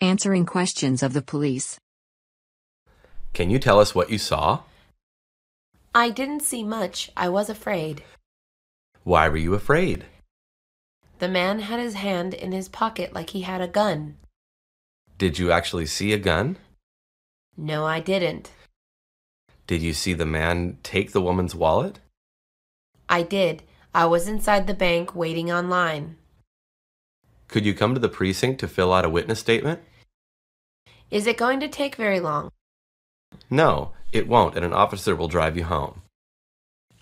Answering questions of the police. Can you tell us what you saw? I didn't see much. I was afraid. Why were you afraid? The man had his hand in his pocket like he had a gun. Did you actually see a gun? No, I didn't. Did you see the man take the woman's wallet? I did. I was inside the bank waiting online. Could you come to the precinct to fill out a witness statement? Is it going to take very long? No, it won't, and an officer will drive you home.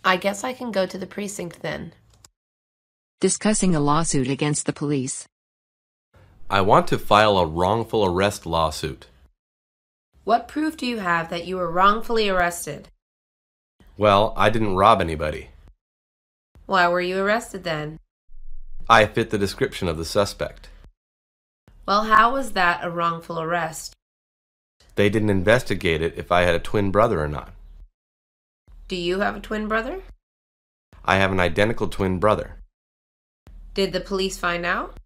I guess I can go to the precinct then. Discussing a lawsuit against the police. I want to file a wrongful arrest lawsuit. What proof do you have that you were wrongfully arrested? Well, I didn't rob anybody. Why were you arrested then? I fit the description of the suspect. Well, how was that a wrongful arrest? They didn't investigate it if I had a twin brother or not. Do you have a twin brother? I have an identical twin brother. Did the police find out?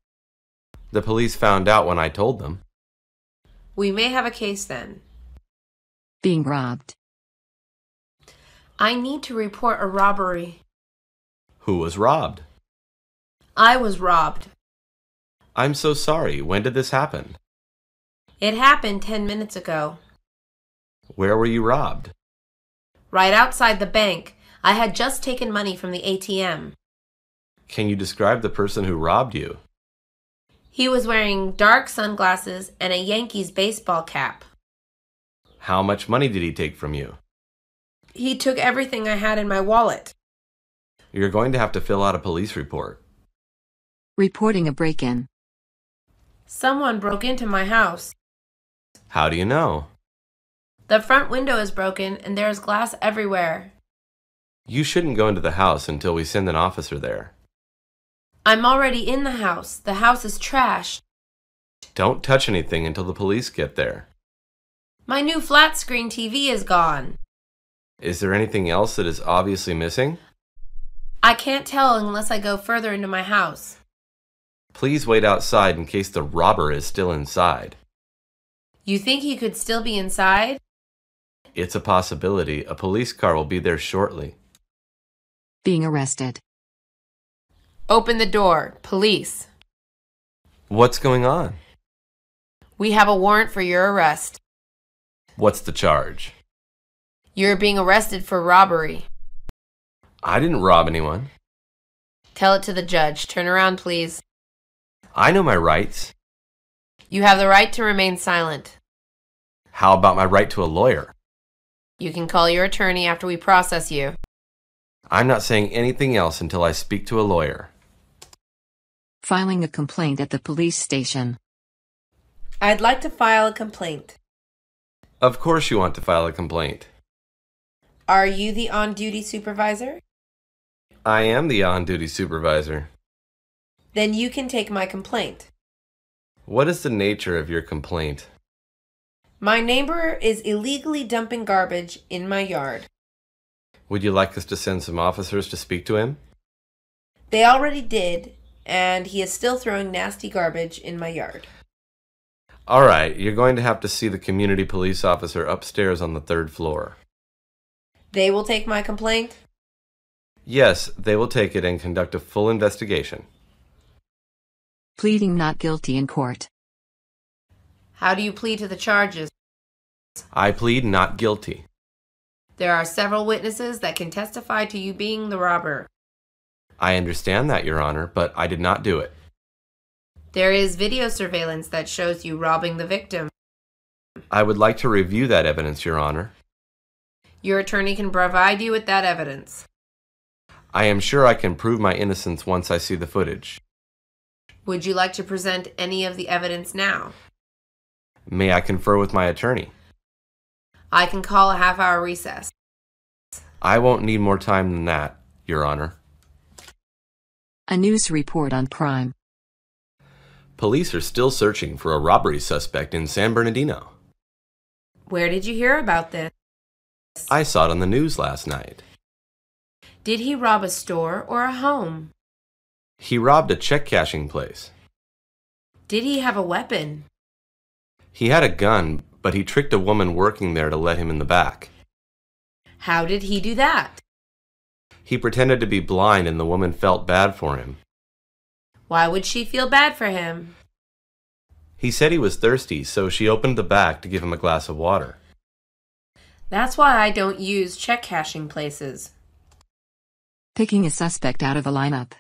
The police found out when I told them. We may have a case then. Being robbed. I need to report a robbery. Who was robbed? I was robbed. I'm so sorry. When did this happen? It happened 10 minutes ago. Where were you robbed? Right outside the bank. I had just taken money from the ATM. Can you describe the person who robbed you? He was wearing dark sunglasses and a Yankees baseball cap. How much money did he take from you? He took everything I had in my wallet. You're going to have to fill out a police report. Reporting a break-in. Someone broke into my house. How do you know? The front window is broken and there is glass everywhere. You shouldn't go into the house until we send an officer there. I'm already in the house. The house is trashed. Don't touch anything until the police get there. My new flat screen TV is gone. Is there anything else that is obviously missing? I can't tell unless I go further into my house. Please wait outside in case the robber is still inside. You think he could still be inside? It's a possibility. A police car will be there shortly. Being arrested. Open the door. Police. What's going on? We have a warrant for your arrest. What's the charge? You're being arrested for robbery. I didn't rob anyone. Tell it to the judge. Turn around, please. I know my rights. You have the right to remain silent. How about my right to a lawyer? You can call your attorney after we process you. I'm not saying anything else until I speak to a lawyer. Filing a complaint at the police station. I'd like to file a complaint. Of course you want to file a complaint. Are you the on-duty supervisor? I am the on-duty supervisor. Then you can take my complaint. What is the nature of your complaint? My neighbor is illegally dumping garbage in my yard. Would you like us to send some officers to speak to him? They already did, and he is still throwing nasty garbage in my yard. All right, you're going to have to see the community police officer upstairs on the 3rd floor. They will take my complaint? Yes, they will take it and conduct a full investigation. Pleading not guilty in court. How do you plead to the charges? I plead not guilty. There are several witnesses that can testify to you being the robber. I understand that, Your Honor, but I did not do it. There is video surveillance that shows you robbing the victim. I would like to review that evidence, Your Honor. Your attorney can provide you with that evidence. I am sure I can prove my innocence once I see the footage. Would you like to present any of the evidence now? May I confer with my attorney? I can call a half-hour recess. I won't need more time than that, Your Honor. A news report on crime. Police are still searching for a robbery suspect in San Bernardino. Where did you hear about this? I saw it on the news last night. Did he rob a store or a home? He robbed a check cashing place. Did he have a weapon? He had a gun, but he tricked a woman working there to let him in the back. How did he do that? He pretended to be blind and the woman felt bad for him. Why would she feel bad for him? He said he was thirsty, so she opened the back to give him a glass of water. That's why I don't use check cashing places. Picking a suspect out of a lineup.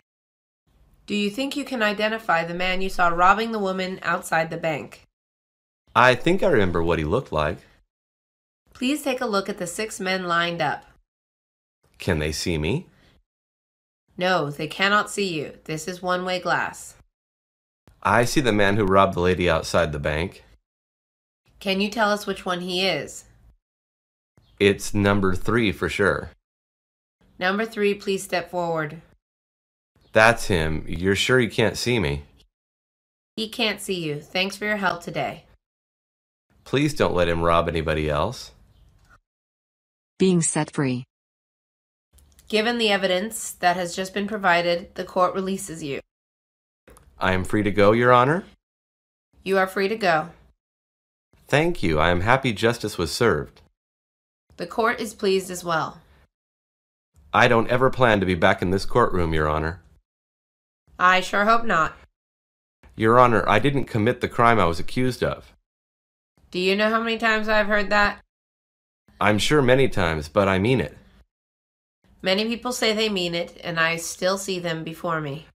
Do you think you can identify the man you saw robbing the woman outside the bank? I think I remember what he looked like. Please take a look at the 6 men lined up. Can they see me? No, they cannot see you. This is one-way glass. I see the man who robbed the lady outside the bank. Can you tell us which one he is? It's number 3 for sure. Number 3, please step forward. That's him. You're sure he can't see me? He can't see you. Thanks for your help today. Please don't let him rob anybody else. Being set free. Given the evidence that has just been provided, the court releases you. I am free to go, Your Honor? You are free to go. Thank you. I am happy justice was served. The court is pleased as well. I don't ever plan to be back in this courtroom, Your Honor. I sure hope not. Your Honor, I didn't commit the crime I was accused of. Do you know how many times I've heard that? I'm sure many times, but I mean it. Many people say they mean it, and I still see them before me.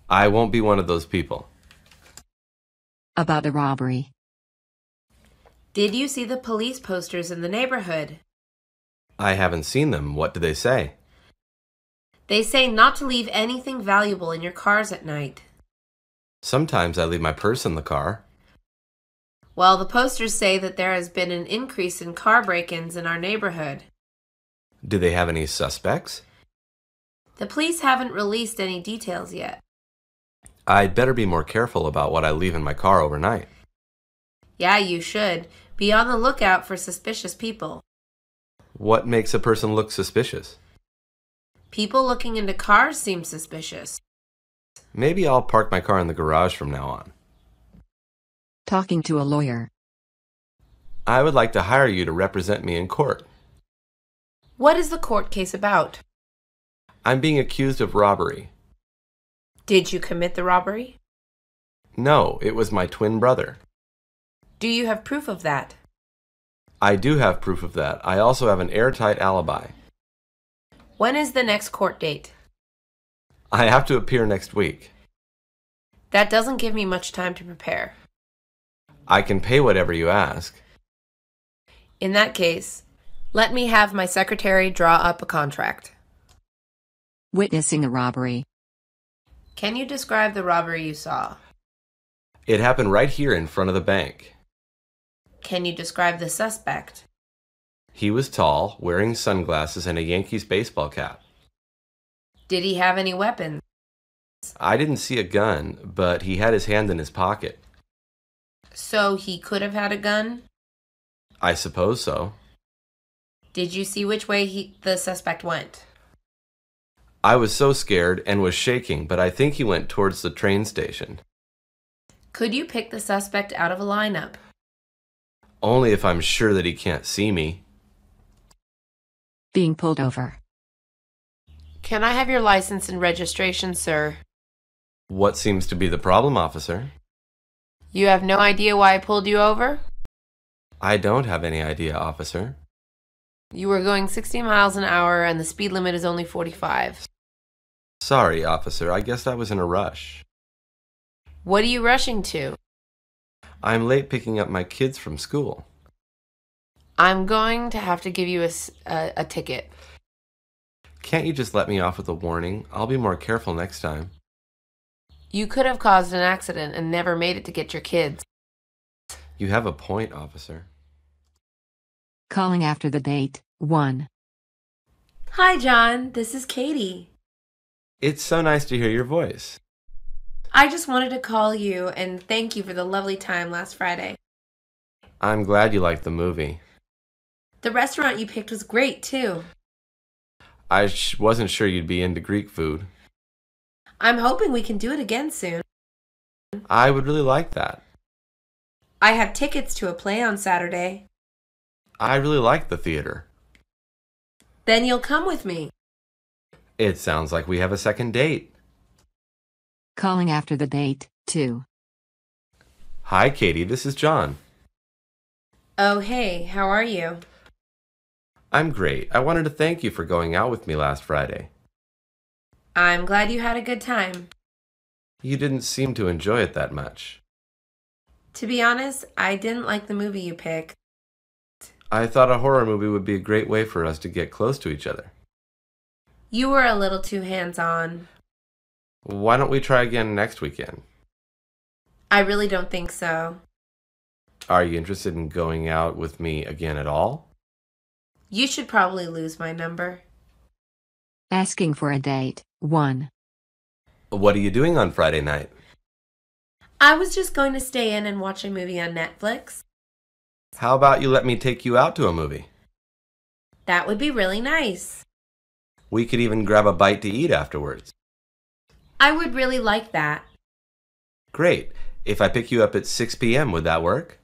I won't be one of those people. About a robbery. Did you see the police posters in the neighborhood? I haven't seen them. What do they say? They say not to leave anything valuable in your cars at night. Sometimes I leave my purse in the car. Well, the posters say that there has been an increase in car break-ins in our neighborhood. Do they have any suspects? The police haven't released any details yet. I'd better be more careful about what I leave in my car overnight. Yeah, you should. Be on the lookout for suspicious people. What makes a person look suspicious? People looking into cars seem suspicious. Maybe I'll park my car in the garage from now on. Talking to a lawyer. I would like to hire you to represent me in court. What is the court case about? I'm being accused of robbery. Did you commit the robbery? No, it was my twin brother. Do you have proof of that? I do have proof of that. I also have an airtight alibi. When is the next court date? I have to appear next week. That doesn't give me much time to prepare. I can pay whatever you ask. In that case, let me have my secretary draw up a contract. Witnessing a robbery. Can you describe the robbery you saw? It happened right here in front of the bank. Can you describe the suspect? He was tall, wearing sunglasses and a Yankees baseball cap. Did he have any weapons? I didn't see a gun, but he had his hand in his pocket. So he could have had a gun? I suppose so. Did you see which way the suspect went? I was so scared and was shaking, but I think he went towards the train station. Could you pick the suspect out of a lineup? Only if I'm sure that he can't see me. Being pulled over. Can I have your license and registration, sir? What seems to be the problem, officer? You have no idea why I pulled you over? I don't have any idea, officer. You were going 60 miles an hour and the speed limit is only 45. Sorry, officer. I guess I was in a rush. What are you rushing to? I'm late picking up my kids from school. I'm going to have to give you a ticket. Can't you just let me off with a warning? I'll be more careful next time. You could have caused an accident and never made it to get your kids. You have a point, officer. Calling after the date. 1. Hi, John. This is Katie. It's so nice to hear your voice. I just wanted to call you and thank you for the lovely time last Friday. I'm glad you liked the movie. The restaurant you picked was great, too. I wasn't sure you'd be into Greek food. I'm hoping we can do it again soon. I would really like that. I have tickets to a play on Saturday. I really like the theater. Then you'll come with me. It sounds like we have a second date. Calling after the date, 2. Hi, Katie, this is John. Oh, hey, how are you? I'm great. I wanted to thank you for going out with me last Friday. I'm glad you had a good time. You didn't seem to enjoy it that much. To be honest, I didn't like the movie you picked. I thought a horror movie would be a great way for us to get close to each other. You were a little too hands-on. Why don't we try again next weekend? I really don't think so. Are you interested in going out with me again at all? You should probably lose my number. Asking for a date, 1. What are you doing on Friday night? I was just going to stay in and watch a movie on Netflix. How about you let me take you out to a movie? That would be really nice. We could even grab a bite to eat afterwards. I would really like that. Great. If I pick you up at 6 p.m., would that work?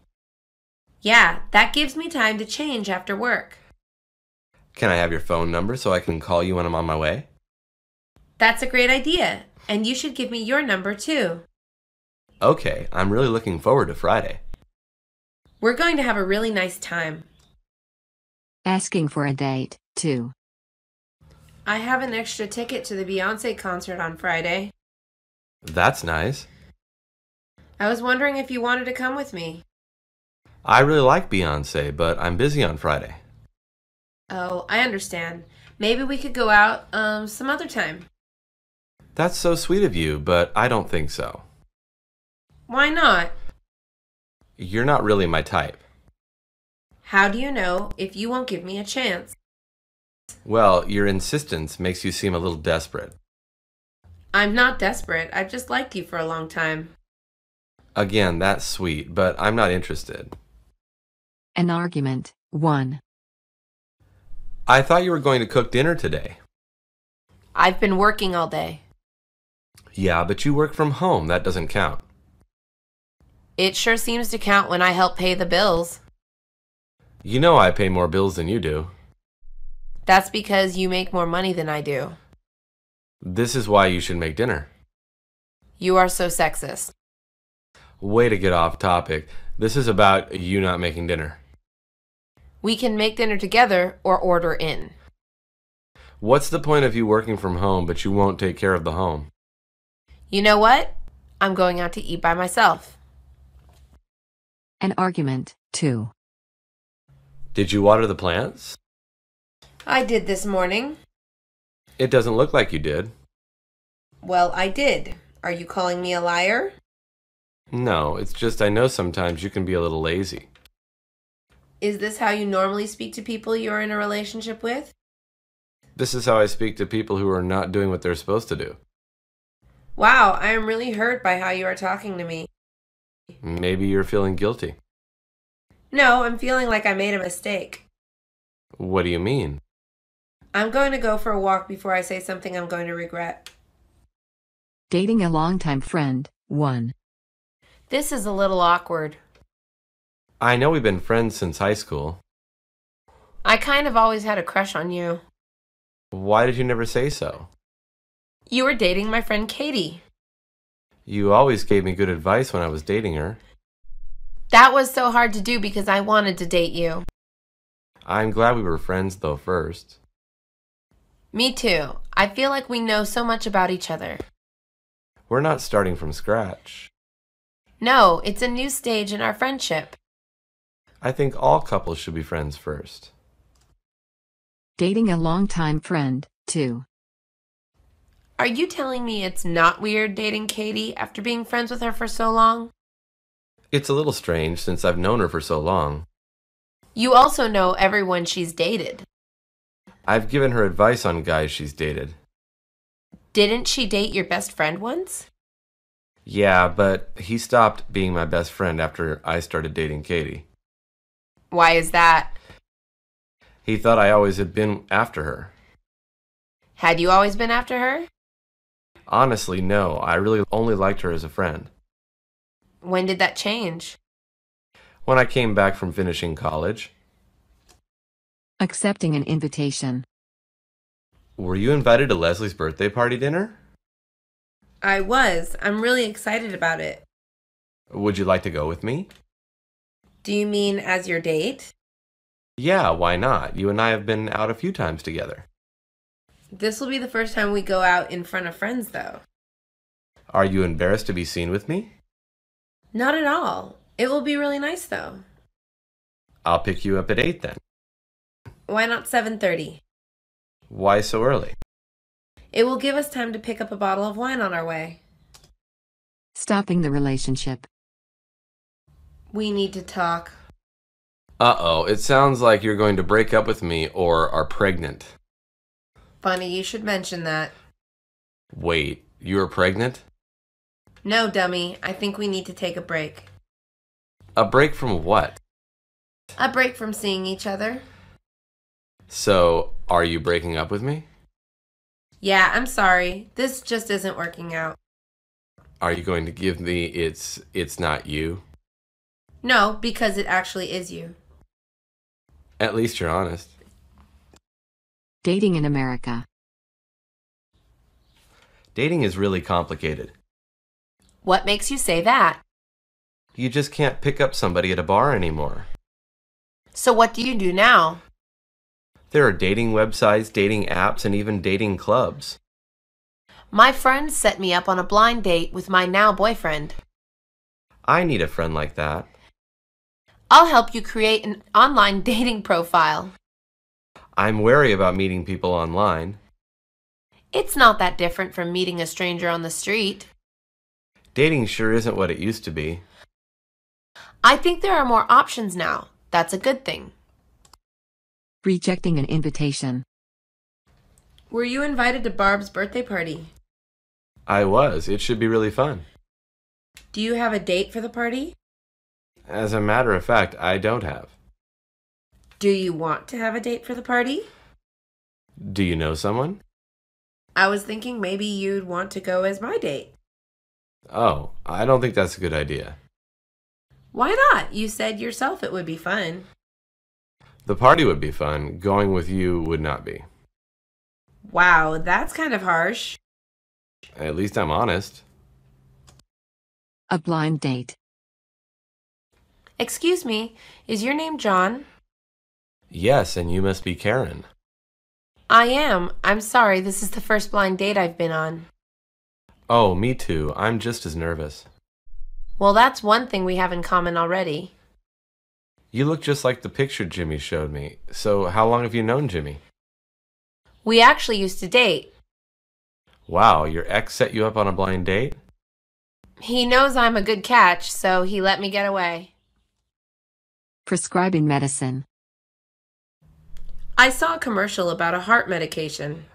Yeah, that gives me time to change after work. Can I have your phone number so I can call you when I'm on my way? That's a great idea, and you should give me your number too. Okay, I'm really looking forward to Friday. We're going to have a really nice time. Asking for a date, 2. I have an extra ticket to the Beyoncé concert on Friday. That's nice. I was wondering if you wanted to come with me. I really like Beyoncé, but I'm busy on Friday. Oh, I understand. Maybe we could go out some other time. That's so sweet of you, but I don't think so. Why not? You're not really my type. How do you know if you won't give me a chance? Well, your insistence makes you seem a little desperate. I'm not desperate. I've just liked you for a long time. Again, that's sweet, but I'm not interested. An argument, 1. I thought you were going to cook dinner today. I've been working all day. Yeah, but you work from home. That doesn't count. It sure seems to count when I help pay the bills. You know I pay more bills than you do. That's because you make more money than I do. This is why you should make dinner. You are so sexist. Way to get off topic. This is about you not making dinner. We can make dinner together or order in. What's the point of you working from home, but you won't take care of the home? You know what? I'm going out to eat by myself. An argument, 2. Did you water the plants? I did this morning. It doesn't look like you did. Well, I did. Are you calling me a liar? No, it's just I know sometimes you can be a little lazy. Is this how you normally speak to people you're in a relationship with? This is how I speak to people who are not doing what they're supposed to do. Wow, I am really hurt by how you are talking to me. Maybe you're feeling guilty. No, I'm feeling like I made a mistake. What do you mean? I'm going to go for a walk before I say something I'm going to regret. Dating a longtime friend, 1. This is a little awkward. I know we've been friends since high school. I kind of always had a crush on you. Why did you never say so? You were dating my friend Katie. You always gave me good advice when I was dating her. That was so hard to do because I wanted to date you. I'm glad we were friends though first. Me too. I feel like we know so much about each other. We're not starting from scratch. No, it's a new stage in our friendship. I think all couples should be friends first. Dating a longtime friend, 2. Are you telling me it's not weird dating Katie after being friends with her for so long? It's a little strange since I've known her for so long. You also know everyone she's dated. I've given her advice on guys she's dated. Didn't she date your best friend once? Yeah, but he stopped being my best friend after I started dating Katie. Why is that? He thought I always had been after her. Had you always been after her? Honestly, no. I really only liked her as a friend. When did that change? When I came back from finishing college. Accepting an invitation. Were you invited to Leslie's birthday party dinner? I was. I'm really excited about it. Would you like to go with me? Do you mean as your date? Yeah, why not? You and I have been out a few times together. This will be the first time we go out in front of friends, though. Are you embarrassed to be seen with me? Not at all. It will be really nice, though. I'll pick you up at 8 then. Why not 7:30? Why so early? It will give us time to pick up a bottle of wine on our way. Stopping the relationship. We need to talk. Uh-oh, it sounds like you're going to break up with me or are pregnant. Funny you should mention that. Wait, you are pregnant? No, dummy. I think we need to take a break. A break from what? A break from seeing each other. So, are you breaking up with me? Yeah, I'm sorry. This just isn't working out. Are you going to give me it's not you? No, because it actually is you. At least you're honest. Dating in America. Dating is really complicated. What makes you say that? You just can't pick up somebody at a bar anymore. So what do you do now? There are dating websites, dating apps, and even dating clubs. My friend set me up on a blind date with my now boyfriend. I need a friend like that. I'll help you create an online dating profile. I'm wary about meeting people online. It's not that different from meeting a stranger on the street. Dating sure isn't what it used to be. I think there are more options now. That's a good thing. Rejecting an invitation. Were you invited to Barb's birthday party? I was. It should be really fun. Do you have a date for the party? As a matter of fact, I don't have. Do you want to have a date for the party? Do you know someone? I was thinking maybe you'd want to go as my date. Oh, I don't think that's a good idea. Why not? You said yourself it would be fun. The party would be fun. Going with you would not be. Wow, that's kind of harsh. At least I'm honest. A blind date. Excuse me, is your name John? Yes, and you must be Karen. I am. I'm sorry, this is the first blind date I've been on. Oh, me too. I'm just as nervous. Well, that's one thing we have in common already. You look just like the picture Jimmy showed me. So how long have you known Jimmy? We actually used to date. Wow, your ex set you up on a blind date? He knows I'm a good catch, so he let me get away. Prescribing medicine. I saw a commercial about a heart medication.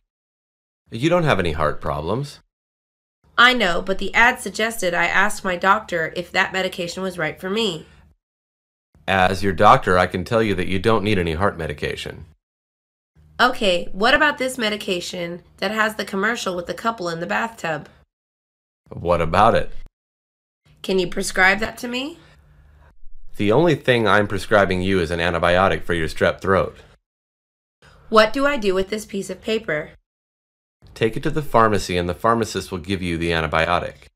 You don't have any heart problems. I know, but the ad suggested I ask my doctor if that medication was right for me. As your doctor, I can tell you that you don't need any heart medication. Okay, what about this medication that has the commercial with the couple in the bathtub? What about it? Can you prescribe that to me? The only thing I'm prescribing you is an antibiotic for your strep throat. What do I do with this piece of paper? Take it to the pharmacy and the pharmacist will give you the antibiotic.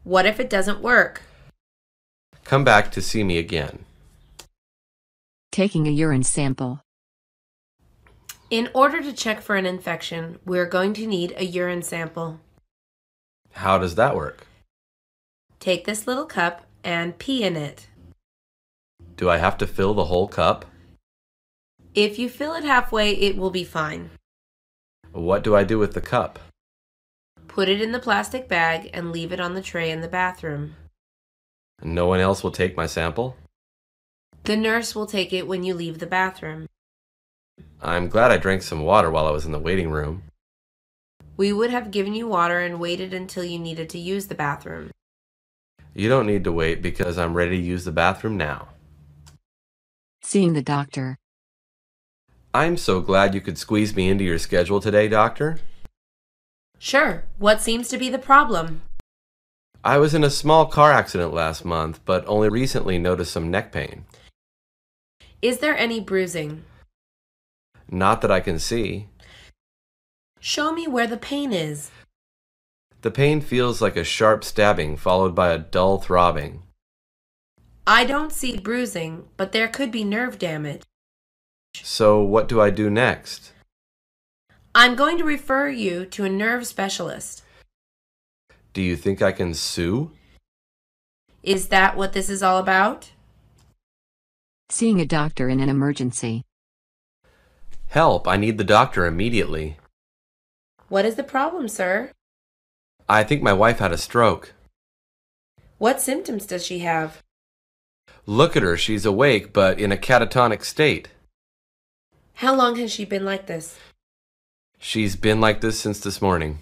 What if it doesn't work? Come back to see me again. Taking a urine sample. In order to check for an infection, we're going to need a urine sample. How does that work? Take this little cup and pee in it. Do I have to fill the whole cup? If you fill it halfway, it will be fine. What do I do with the cup? Put it in the plastic bag and leave it on the tray in the bathroom. No one else will take my sample? The nurse will take it when you leave the bathroom. I'm glad I drank some water while I was in the waiting room. We would have given you water and waited until you needed to use the bathroom. You don't need to wait because I'm ready to use the bathroom now. Seeing the doctor. I'm so glad you could squeeze me into your schedule today, doctor. Sure. What seems to be the problem? I was in a small car accident last month, but only recently noticed some neck pain. Is there any bruising? Not that I can see. Show me where the pain is. The pain feels like a sharp stabbing followed by a dull throbbing. I don't see bruising, but there could be nerve damage. So what do I do next? I'm going to refer you to a nerve specialist. Do you think I can sue? Is that what this is all about? Seeing a doctor in an emergency. Help, I need the doctor immediately. What is the problem, sir? I think my wife had a stroke. What symptoms does she have? Look at her, she's awake, but in a catatonic state. How long has she been like this? She's been like this since this morning.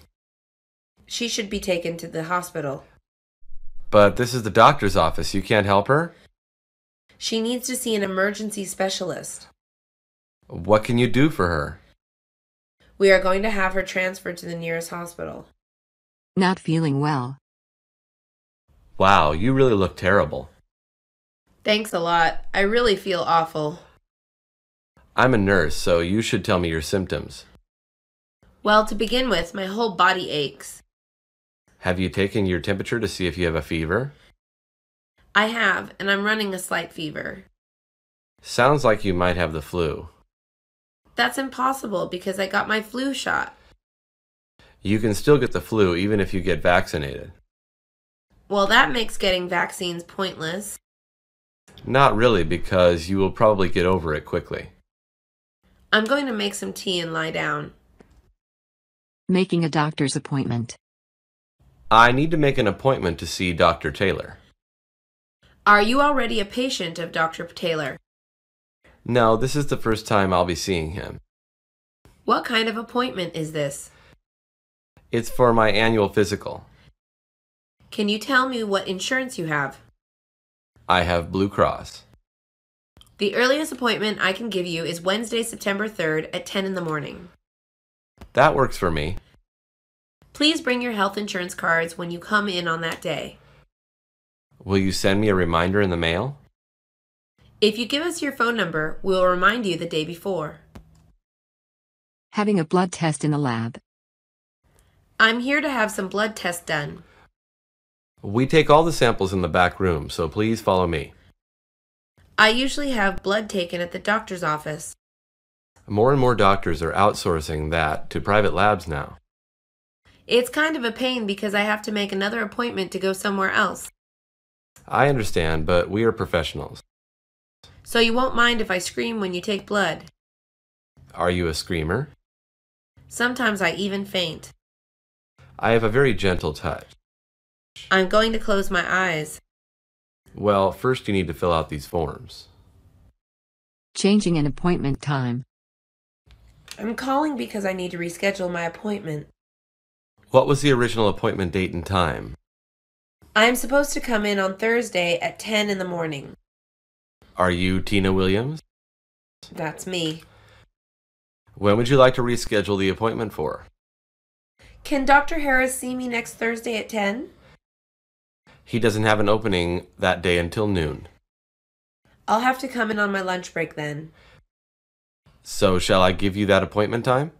She should be taken to the hospital. But this is the doctor's office. You can't help her? She needs to see an emergency specialist. What can you do for her? We are going to have her transferred to the nearest hospital. Not feeling well. Wow, you really look terrible. Thanks a lot. I really feel awful. I'm a nurse, so you should tell me your symptoms. Well, to begin with, my whole body aches. Have you taken your temperature to see if you have a fever? I have, and I'm running a slight fever. Sounds like you might have the flu. That's impossible because I got my flu shot. You can still get the flu even if you get vaccinated. Well, that makes getting vaccines pointless. Not really, because you will probably get over it quickly. I'm going to make some tea and lie down. Making a doctor's appointment. I need to make an appointment to see Dr. Taylor. Are you already a patient of Dr. Taylor? No, this is the first time I'll be seeing him. What kind of appointment is this? It's for my annual physical. Can you tell me what insurance you have? I have Blue Cross. The earliest appointment I can give you is Wednesday, September 3rd at 10 in the morning. That works for me. Please bring your health insurance cards when you come in on that day. Will you send me a reminder in the mail? If you give us your phone number, we will remind you the day before. Having a blood test in the lab. I'm here to have some blood tests done. We take all the samples in the back room, so please follow me. I usually have blood taken at the doctor's office. More and more doctors are outsourcing that to private labs now. It's kind of a pain because I have to make another appointment to go somewhere else. I understand, but we are professionals. So you won't mind if I scream when you take blood. Are you a screamer? Sometimes I even faint. I have a very gentle touch. I'm going to close my eyes. Well, first you need to fill out these forms. Changing an appointment time. I'm calling because I need to reschedule my appointment. What was the original appointment date and time? I am supposed to come in on Thursday at 10 in the morning. Are you Tina Williams? That's me. When would you like to reschedule the appointment for? Can Dr. Harris see me next Thursday at 10? He doesn't have an opening that day until noon. I'll have to come in on my lunch break then. So shall I give you that appointment time?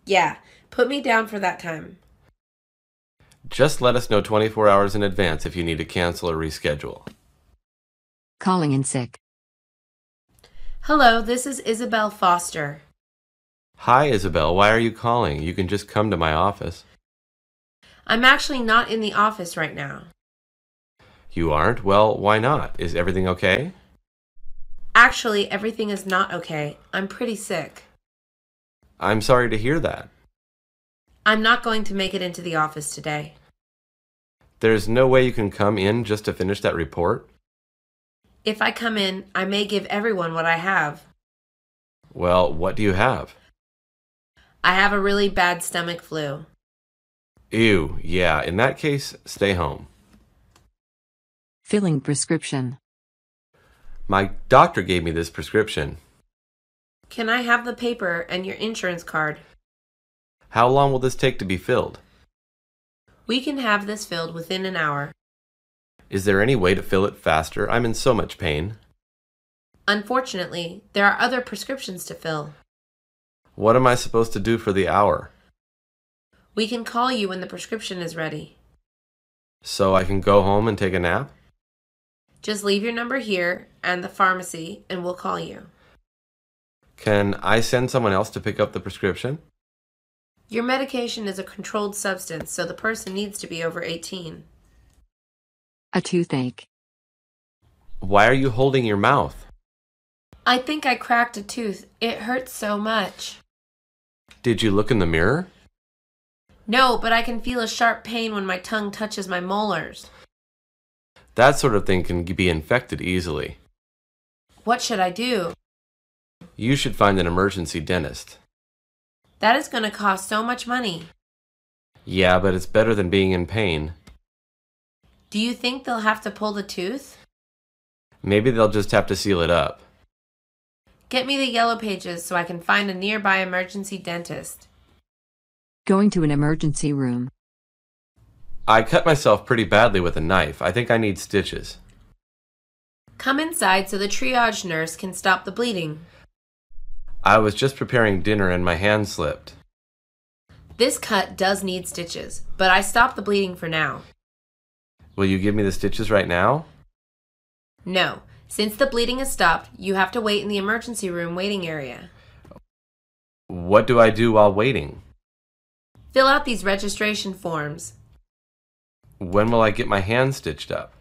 Yeah, put me down for that time. Just let us know 24 hours in advance if you need to cancel or reschedule. Calling in sick. Hello, this is Isabel Foster. Hi, Isabel. Why are you calling? You can just come to my office. I'm actually not in the office right now. You aren't? Well, why not? Is everything okay? Actually, everything is not okay. I'm pretty sick. I'm sorry to hear that. I'm not going to make it into the office today. There's no way you can come in just to finish that report? If I come in, I may give everyone what I have. Well, what do you have? I have a really bad stomach flu. Ew, yeah, in that case, stay home. Filling prescription. My doctor gave me this prescription. Can I have the paper and your insurance card? How long will this take to be filled? We can have this filled within an hour. Is there any way to fill it faster? I'm in so much pain. Unfortunately, there are other prescriptions to fill. What am I supposed to do for the hour? We can call you when the prescription is ready. So I can go home and take a nap? Just leave your number here and the pharmacy, and we'll call you. Can I send someone else to pick up the prescription? Your medication is a controlled substance, so the person needs to be over 18. A toothache. Why are you holding your mouth? I think I cracked a tooth. It hurts so much. Did you look in the mirror? No, but I can feel a sharp pain when my tongue touches my molars. That sort of thing can be infected easily. What should I do? You should find an emergency dentist. That is going to cost so much money. Yeah, but it's better than being in pain. Do you think they'll have to pull the tooth? Maybe they'll just have to seal it up. Get me the yellow pages so I can find a nearby emergency dentist. Going to an emergency room. I cut myself pretty badly with a knife. I think I need stitches. Come inside so the triage nurse can stop the bleeding. I was just preparing dinner and my hand slipped. This cut does need stitches, but I stopped the bleeding for now. Will you give me the stitches right now? No. Since the bleeding has stopped, you have to wait in the emergency room waiting area. What do I do while waiting? Fill out these registration forms. When will I get my hand stitched up?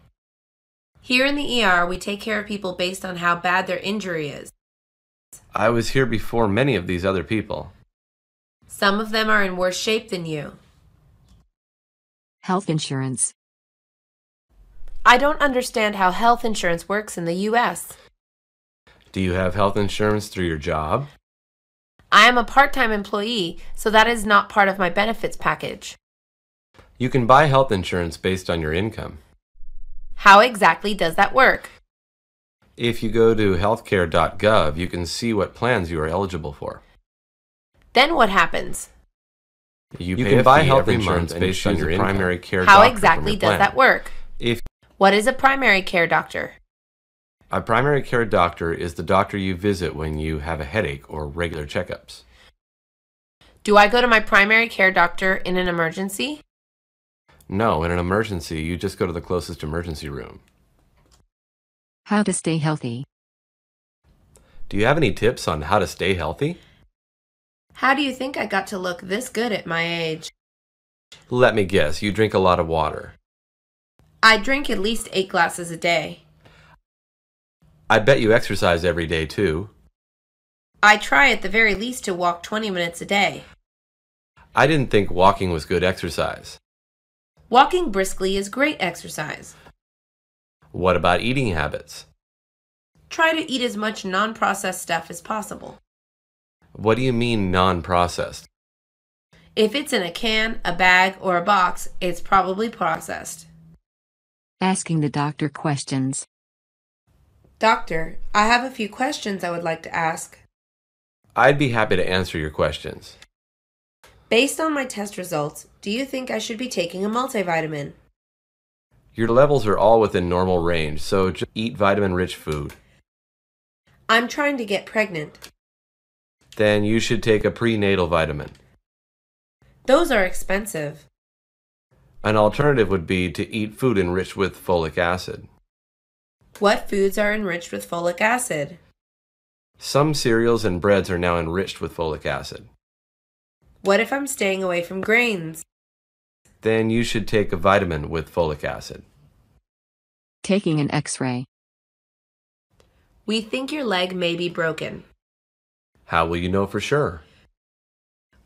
Here in the ER, we take care of people based on how bad their injury is. I was here before many of these other people. Some of them are in worse shape than you. Health insurance. I don't understand how health insurance works in the U.S. Do you have health insurance through your job? I am a part-time employee, so that is not part of my benefits package. You can buy health insurance based on your income. How exactly does that work? If you go to healthcare.gov, you can see what plans you are eligible for. Then what happens? You can buy health insurance based on your primary care doctor. How exactly does that work? If What is a primary care doctor? a primary care doctor is the doctor you visit when you have a headache or regular checkups. Do I go to my primary care doctor in an emergency? No, in an emergency, you just go to the closest emergency room. How to stay healthy. Do you have any tips on how to stay healthy? How do you think I got to look this good at my age? Let me guess, you drink a lot of water. I drink at least 8 glasses a day. I bet you exercise every day, too. I try at the very least to walk 20 minutes a day. I didn't think walking was good exercise. Walking briskly is great exercise. What about eating habits? Try to eat as much non-processed stuff as possible. What do you mean non-processed? If it's in a can, a bag, or a box, it's probably processed. Asking the doctor questions. Doctor, I have a few questions I would like to ask. I'd be happy to answer your questions. Based on my test results, do you think I should be taking a multivitamin? Your levels are all within normal range, so just eat vitamin-rich food. I'm trying to get pregnant. Then you should take a prenatal vitamin. Those are expensive. An alternative would be to eat food enriched with folic acid. What foods are enriched with folic acid? Some cereals and breads are now enriched with folic acid. What if I'm staying away from grains? Then you should take a vitamin with folic acid. Taking an X-ray. We think your leg may be broken. How will you know for sure?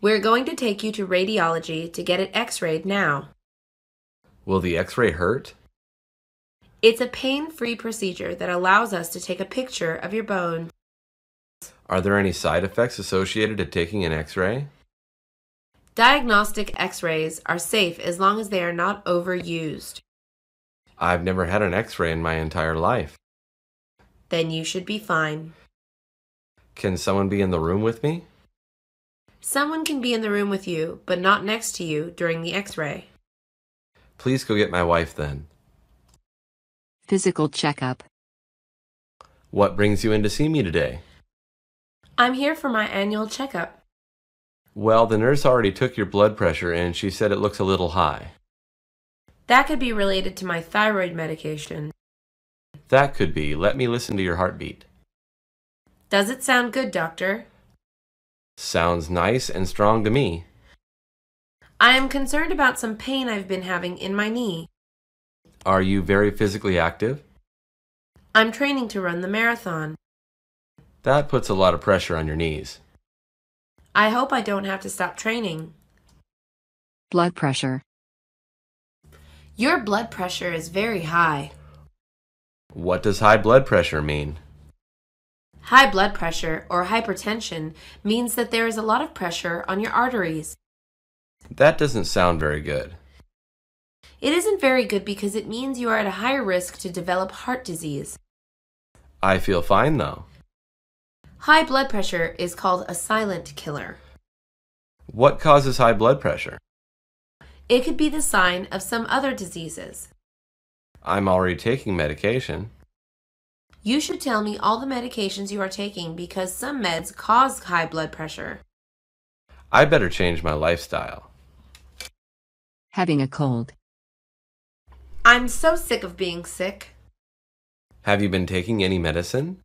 We're going to take you to radiology to get it X-rayed now. Will the X-ray hurt? It's a pain-free procedure that allows us to take a picture of your bones. Are there any side effects associated to taking an X-ray? Diagnostic X-rays are safe as long as they are not overused. I've never had an X-ray in my entire life. Then you should be fine. Can someone be in the room with me? Someone can be in the room with you, but not next to you during the X-ray. Please go get my wife then. Physical checkup. What brings you in to see me today? I'm here for my annual checkup. Well, the nurse already took your blood pressure and she said it looks a little high. That could be related to my thyroid medication. That could be. Let me listen to your heartbeat. Does it sound good, doctor? Sounds nice and strong to me. I am concerned about some pain I've been having in my knee. Are you very physically active? I'm training to run the marathon. That puts a lot of pressure on your knees. I hope I don't have to stop training. Blood pressure. Your blood pressure is very high. What does high blood pressure mean? High blood pressure, or hypertension, means that there is a lot of pressure on your arteries. That doesn't sound very good. It isn't very good because it means you are at a higher risk to develop heart disease. I feel fine though. High blood pressure is called a silent killer. What causes high blood pressure? It could be the sign of some other diseases. I'm already taking medication. You should tell me all the medications you are taking because some meds cause high blood pressure. I better change my lifestyle. Having a cold. I'm so sick of being sick. Have you been taking any medicine?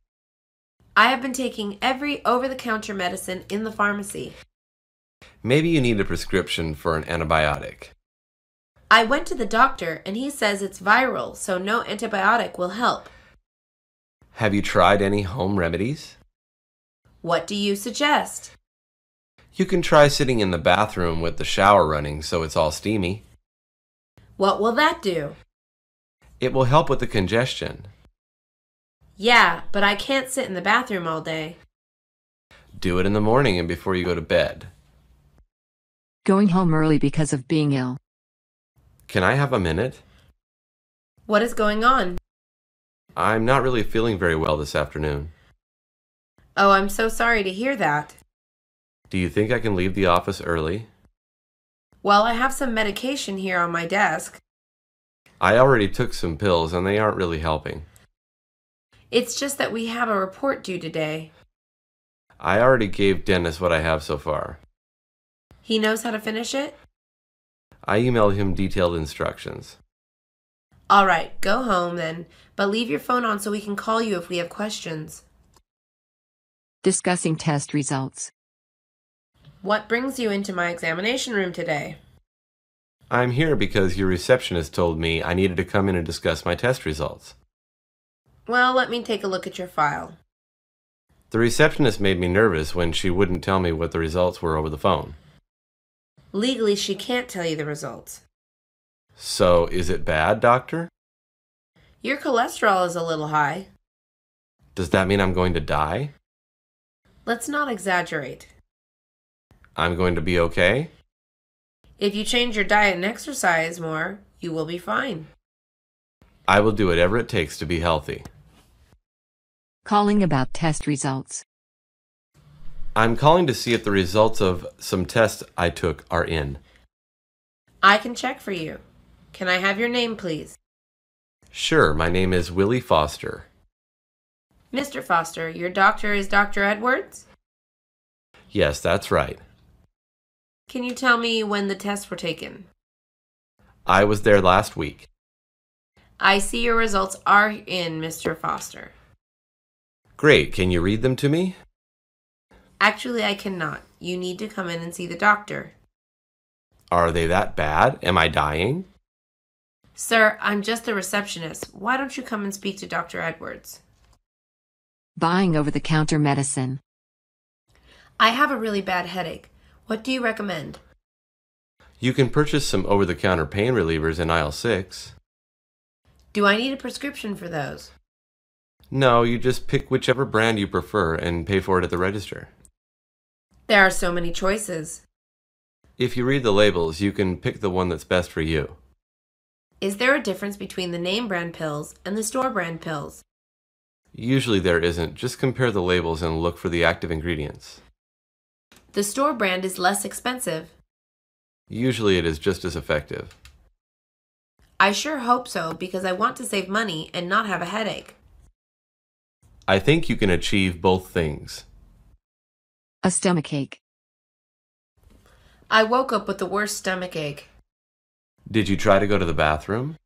I have been taking every over-the-counter medicine in the pharmacy. Maybe you need a prescription for an antibiotic. I went to the doctor and he says it's viral, so no antibiotic will help. Have you tried any home remedies? What do you suggest? You can try sitting in the bathroom with the shower running so it's all steamy. What will that do? It will help with the congestion. Yeah, but I can't sit in the bathroom all day. Do it in the morning and before you go to bed. Going home early because of being ill. Can I have a minute? What is going on? I'm not really feeling very well this afternoon. Oh, I'm so sorry to hear that. Do you think I can leave the office early? Well, I have some medication here on my desk. I already took some pills and they aren't really helping. It's just that we have a report due today. I already gave Dennis what I have so far. He knows how to finish it? I emailed him detailed instructions. All right, go home then, but leave your phone on so we can call you if we have questions. Discussing test results. What brings you into my examination room today? I'm here because your receptionist told me I needed to come in and discuss my test results. Well, let me take a look at your file. The receptionist made me nervous when she wouldn't tell me what the results were over the phone. Legally, she can't tell you the results. So, is it bad, doctor? Your cholesterol is a little high. Does that mean I'm going to die? Let's not exaggerate. I'm going to be okay? If you change your diet and exercise more, you will be fine. I will do whatever it takes to be healthy. Calling about test results. I'm calling to see if the results of some tests I took are in. I can check for you. Can I have your name, please? Sure, my name is Willie Foster. Mr. Foster, your doctor is Dr. Edwards? Yes, that's right. Can you tell me when the tests were taken? I was there last week. I see your results are in, Mr. Foster. Great, can you read them to me? Actually, I cannot. You need to come in and see the doctor. Are they that bad? Am I dying? Sir, I'm just the receptionist. Why don't you come and speak to Dr. Edwards? Buying over-the-counter medicine. I have a really bad headache. What do you recommend? You can purchase some over-the-counter pain relievers in aisle 6. Do I need a prescription for those? No, you just pick whichever brand you prefer and pay for it at the register. There are so many choices. If you read the labels, you can pick the one that's best for you. Is there a difference between the name brand pills and the store brand pills? Usually there isn't. Just compare the labels and look for the active ingredients. The store brand is less expensive. Usually it is just as effective. I sure hope so because I want to save money and not have a headache. I think you can achieve both things. A stomachache. I woke up with the worst stomachache. Did you try to go to the bathroom?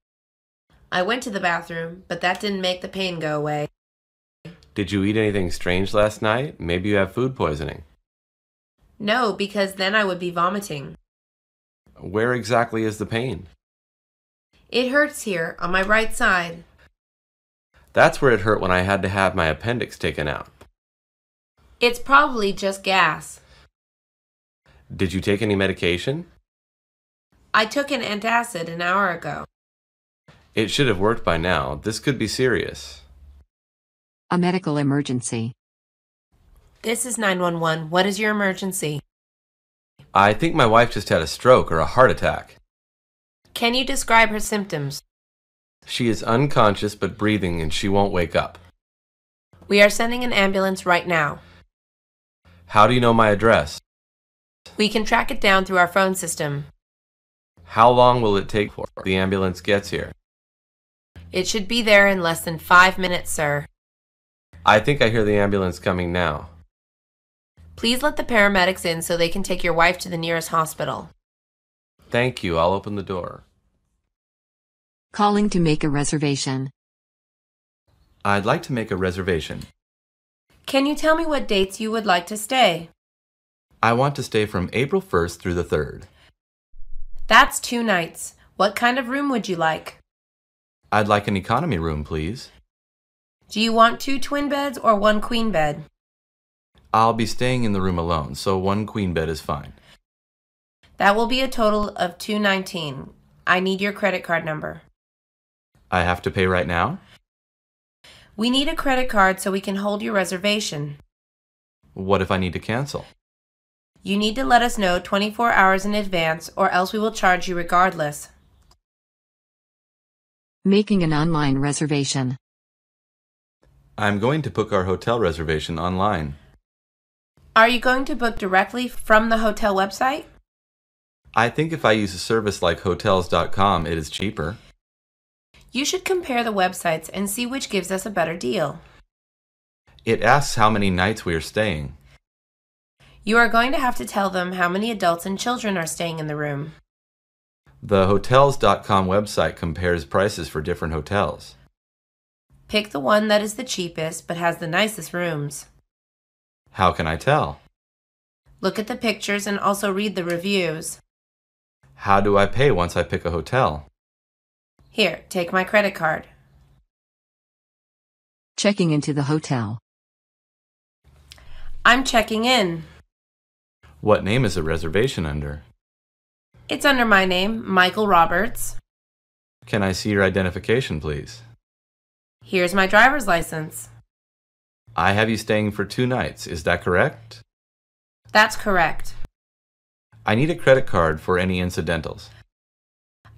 I went to the bathroom, but that didn't make the pain go away. Did you eat anything strange last night? Maybe you have food poisoning. No, because then I would be vomiting. Where exactly is the pain? It hurts here on my right side. That's where it hurt when I had to have my appendix taken out. It's probably just gas. Did you take any medication? I took an antacid an hour ago. It should have worked by now. This could be serious. A medical emergency. This is 911. What is your emergency? I think my wife just had a stroke or a heart attack. Can you describe her symptoms? She is unconscious but breathing and she won't wake up. We are sending an ambulance right now. How do you know my address? We can track it down through our phone system. How long will it take before the ambulance gets here? It should be there in less than 5 minutes, sir. I think I hear the ambulance coming now. Please let the paramedics in so they can take your wife to the nearest hospital. Thank you. I'll open the door. Calling to make a reservation. I'd like to make a reservation. Can you tell me what dates you would like to stay? I want to stay from April 1st through the 3rd. That's 2 nights. What kind of room would you like? I'd like an economy room, please. Do you want 2 twin beds or 1 queen bed? I'll be staying in the room alone, so 1 queen bed is fine. That will be a total of $219. I need your credit card number. I have to pay right now? We need a credit card so we can hold your reservation. What if I need to cancel? You need to let us know 24 hours in advance or else we will charge you regardless. Making an online reservation. I'm going to book our hotel reservation online. Are you going to book directly from the hotel website? I think if I use a service like Hotels.com, it is cheaper. You should compare the websites and see which gives us a better deal. It asks how many nights we are staying. You are going to have to tell them how many adults and children are staying in the room. The Hotels.com website compares prices for different hotels. Pick the one that is the cheapest but has the nicest rooms. How can I tell? Look at the pictures and also read the reviews. How do I pay once I pick a hotel? Here, take my credit card. Checking into the hotel. I'm checking in. What name is the reservation under? It's under my name, Michael Roberts. Can I see your identification, please? Here's my driver's license. I have you staying for 2 nights, is that correct? That's correct. I need a credit card for any incidentals.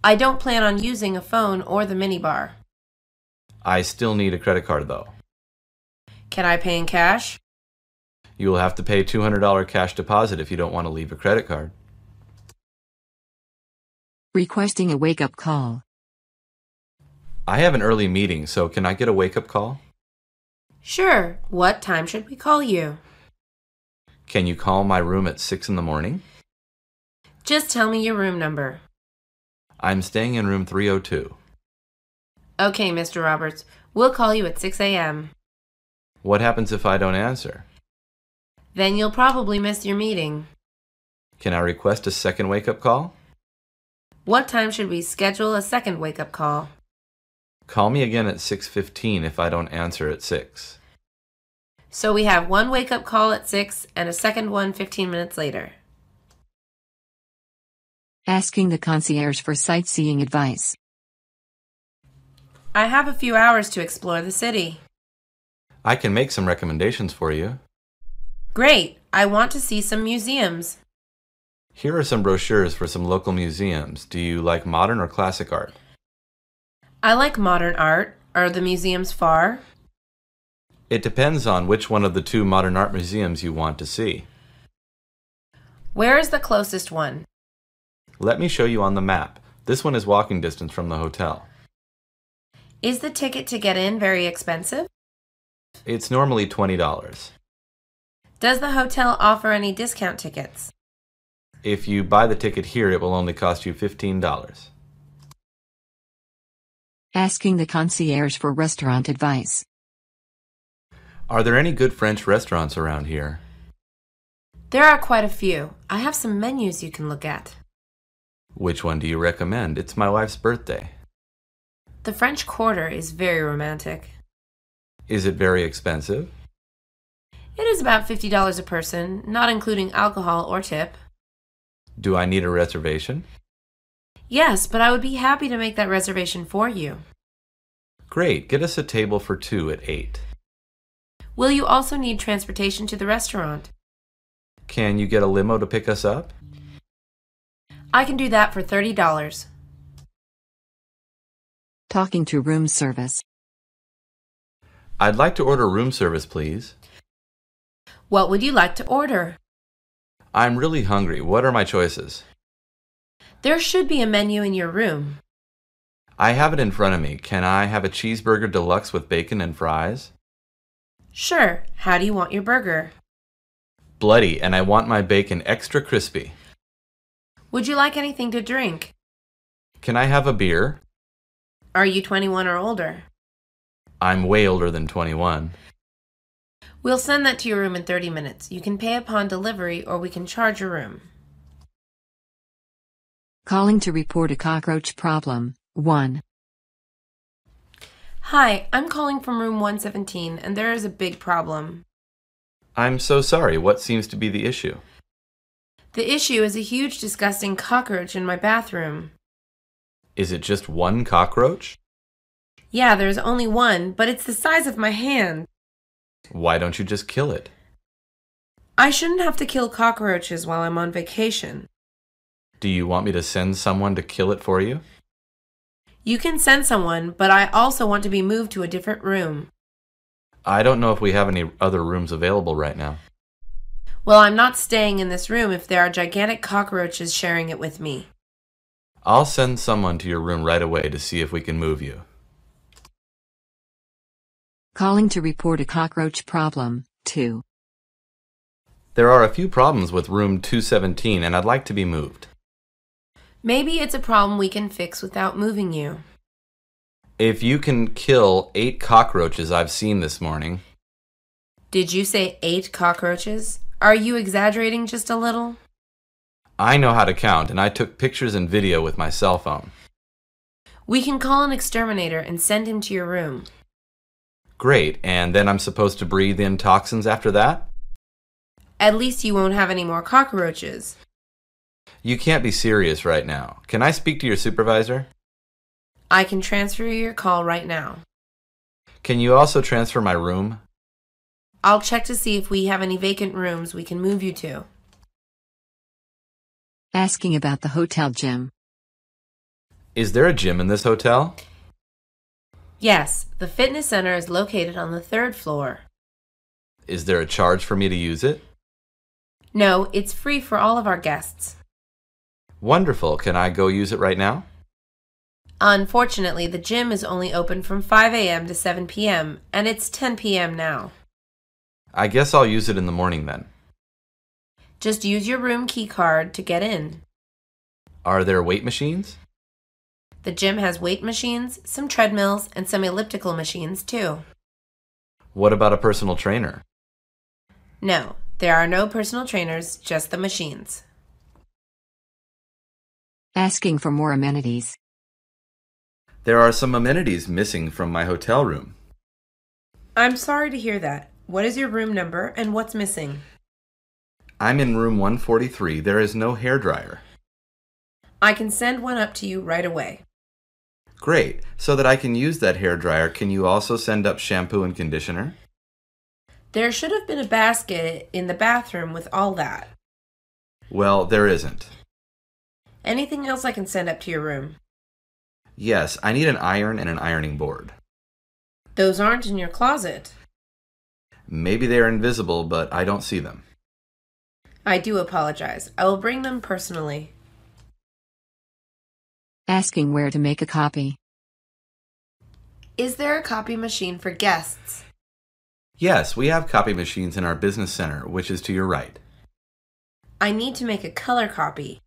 I don't plan on using a phone or the minibar. I still need a credit card, though. Can I pay in cash? You will have to pay $200 cash deposit if you don't want to leave a credit card. Requesting a wake-up call. I have an early meeting, so can I get a wake-up call? Sure. What time should we call you? Can you call my room at 6 in the morning? Just tell me your room number. I'm staying in room 302. Okay, Mr. Roberts. We'll call you at 6 a.m. What happens if I don't answer? Then you'll probably miss your meeting. Can I request a second wake-up call? What time should we schedule a second wake-up call? Call me again at 6:15 if I don't answer at 6. So we have one wake-up call at 6 and a second one 15 minutes later. Asking the concierge for sightseeing advice. I have a few hours to explore the city. I can make some recommendations for you. Great! I want to see some museums. Here are some brochures for some local museums. Do you like modern or classic art? I like modern art. Are the museums far? It depends on which one of the 2 modern art museums you want to see. Where is the closest one? Let me show you on the map. This one is walking distance from the hotel. Is the ticket to get in very expensive? It's normally $20. Does the hotel offer any discount tickets? If you buy the ticket here, it will only cost you $15. Asking the concierge for restaurant advice. Are there any good French restaurants around here? There are quite a few. I have some menus you can look at. Which one do you recommend? It's my wife's birthday. The French Quarter is very romantic. Is it very expensive? It is about $50 a person, not including alcohol or tip. Do I need a reservation? Yes, but I would be happy to make that reservation for you. Great, get us a table for 2 at 8. Will you also need transportation to the restaurant? Can you get a limo to pick us up? I can do that for $30. Talking to room service. I'd like to order room service, please. What would you like to order? I'm really hungry. What are my choices? There should be a menu in your room. I have it in front of me. Can I have a cheeseburger deluxe with bacon and fries? Sure. How do you want your burger? Bloody, and I want my bacon extra crispy. Would you like anything to drink? Can I have a beer? Are you 21 or older? I'm way older than 21. We'll send that to your room in 30 minutes. You can pay upon delivery or we can charge your room. Calling to report a cockroach problem. 1. Hi, I'm calling from room 117 and there is a big problem. I'm so sorry. What seems to be the issue? The issue is a huge disgusting cockroach in my bathroom. Is it just one cockroach? Yeah, there's only one, but it's the size of my hand. Why don't you just kill it? I shouldn't have to kill cockroaches while I'm on vacation. Do you want me to send someone to kill it for you? You can send someone, but I also want to be moved to a different room. I don't know if we have any other rooms available right now. Well, I'm not staying in this room if there are gigantic cockroaches sharing it with me. I'll send someone to your room right away to see if we can move you. Calling to report a cockroach problem. 2. There are a few problems with room 217 and I'd like to be moved. Maybe it's a problem we can fix without moving you. If you can kill 8 cockroaches I've seen this morning. Did you say 8 cockroaches? Are you exaggerating just a little? I know how to count and I took pictures and video with my cell phone. We can call an exterminator and send him to your room. Great, and then I'm supposed to breathe in toxins after that? At least you won't have any more cockroaches. You can't be serious right now. Can I speak to your supervisor? I can transfer your call right now. Can you also transfer my room? I'll check to see if we have any vacant rooms we can move you to. Asking about the hotel gym. Is there a gym in this hotel? Yes, the fitness center is located on the 3rd floor. Is there a charge for me to use it? No, it's free for all of our guests. Wonderful. Can I go use it right now? Unfortunately, the gym is only open from 5 a.m. to 7 p.m., and it's 10 p.m. now. I guess I'll use it in the morning then. Just use your room key card to get in. Are there weight machines? The gym has weight machines, some treadmills, and some elliptical machines too. What about a personal trainer? No, there are no personal trainers, just the machines. Asking for more amenities. There are some amenities missing from my hotel room. I'm sorry to hear that. What is your room number and what's missing? I'm in room 143. There is no hairdryer. I can send one up to you right away. Great. So that I can use that hairdryer, can you also send up shampoo and conditioner? There should have been a basket in the bathroom with all that. Well, there isn't. Anything else I can send up to your room? Yes, I need an iron and an ironing board. Those aren't in your closet. Maybe they are invisible, but I don't see them. I do apologize. I will bring them personally. Asking where to make a copy. Is there a copy machine for guests? Yes, we have copy machines in our business center, which is to your right. I need to make a color copy.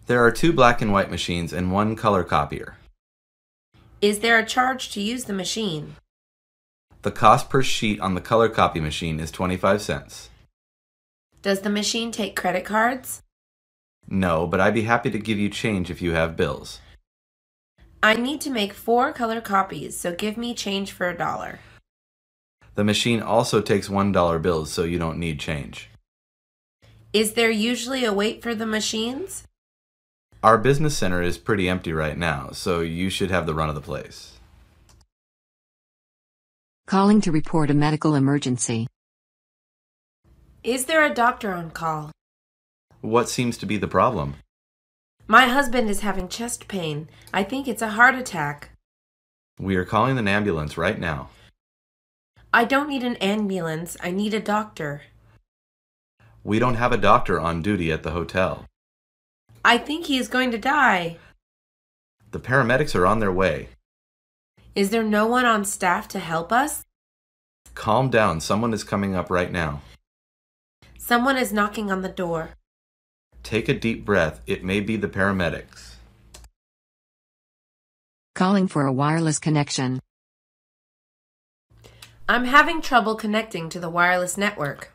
There are 2 black and white machines and 1 color copier. Is there a charge to use the machine? The cost per sheet on the color copy machine is 25 cents. Does the machine take credit cards? No, but I'd be happy to give you change if you have bills. I need to make 4 color copies, so give me change for $1. The machine also takes $1 bills, so you don't need change. Is there usually a wait for the machines? Our business center is pretty empty right now, so you should have the run of the place. Calling to report a medical emergency. Is there a doctor on call? What seems to be the problem? My husband is having chest pain. I think it's a heart attack. We are calling an ambulance right now. I don't need an ambulance. I need a doctor. We don't have a doctor on duty at the hotel. I think he is going to die. The paramedics are on their way. Is there no one on staff to help us? Calm down. Someone is coming up right now. Someone is knocking on the door. Take a deep breath. It may be the paramedics. Calling for a wireless connection. I'm having trouble connecting to the wireless network.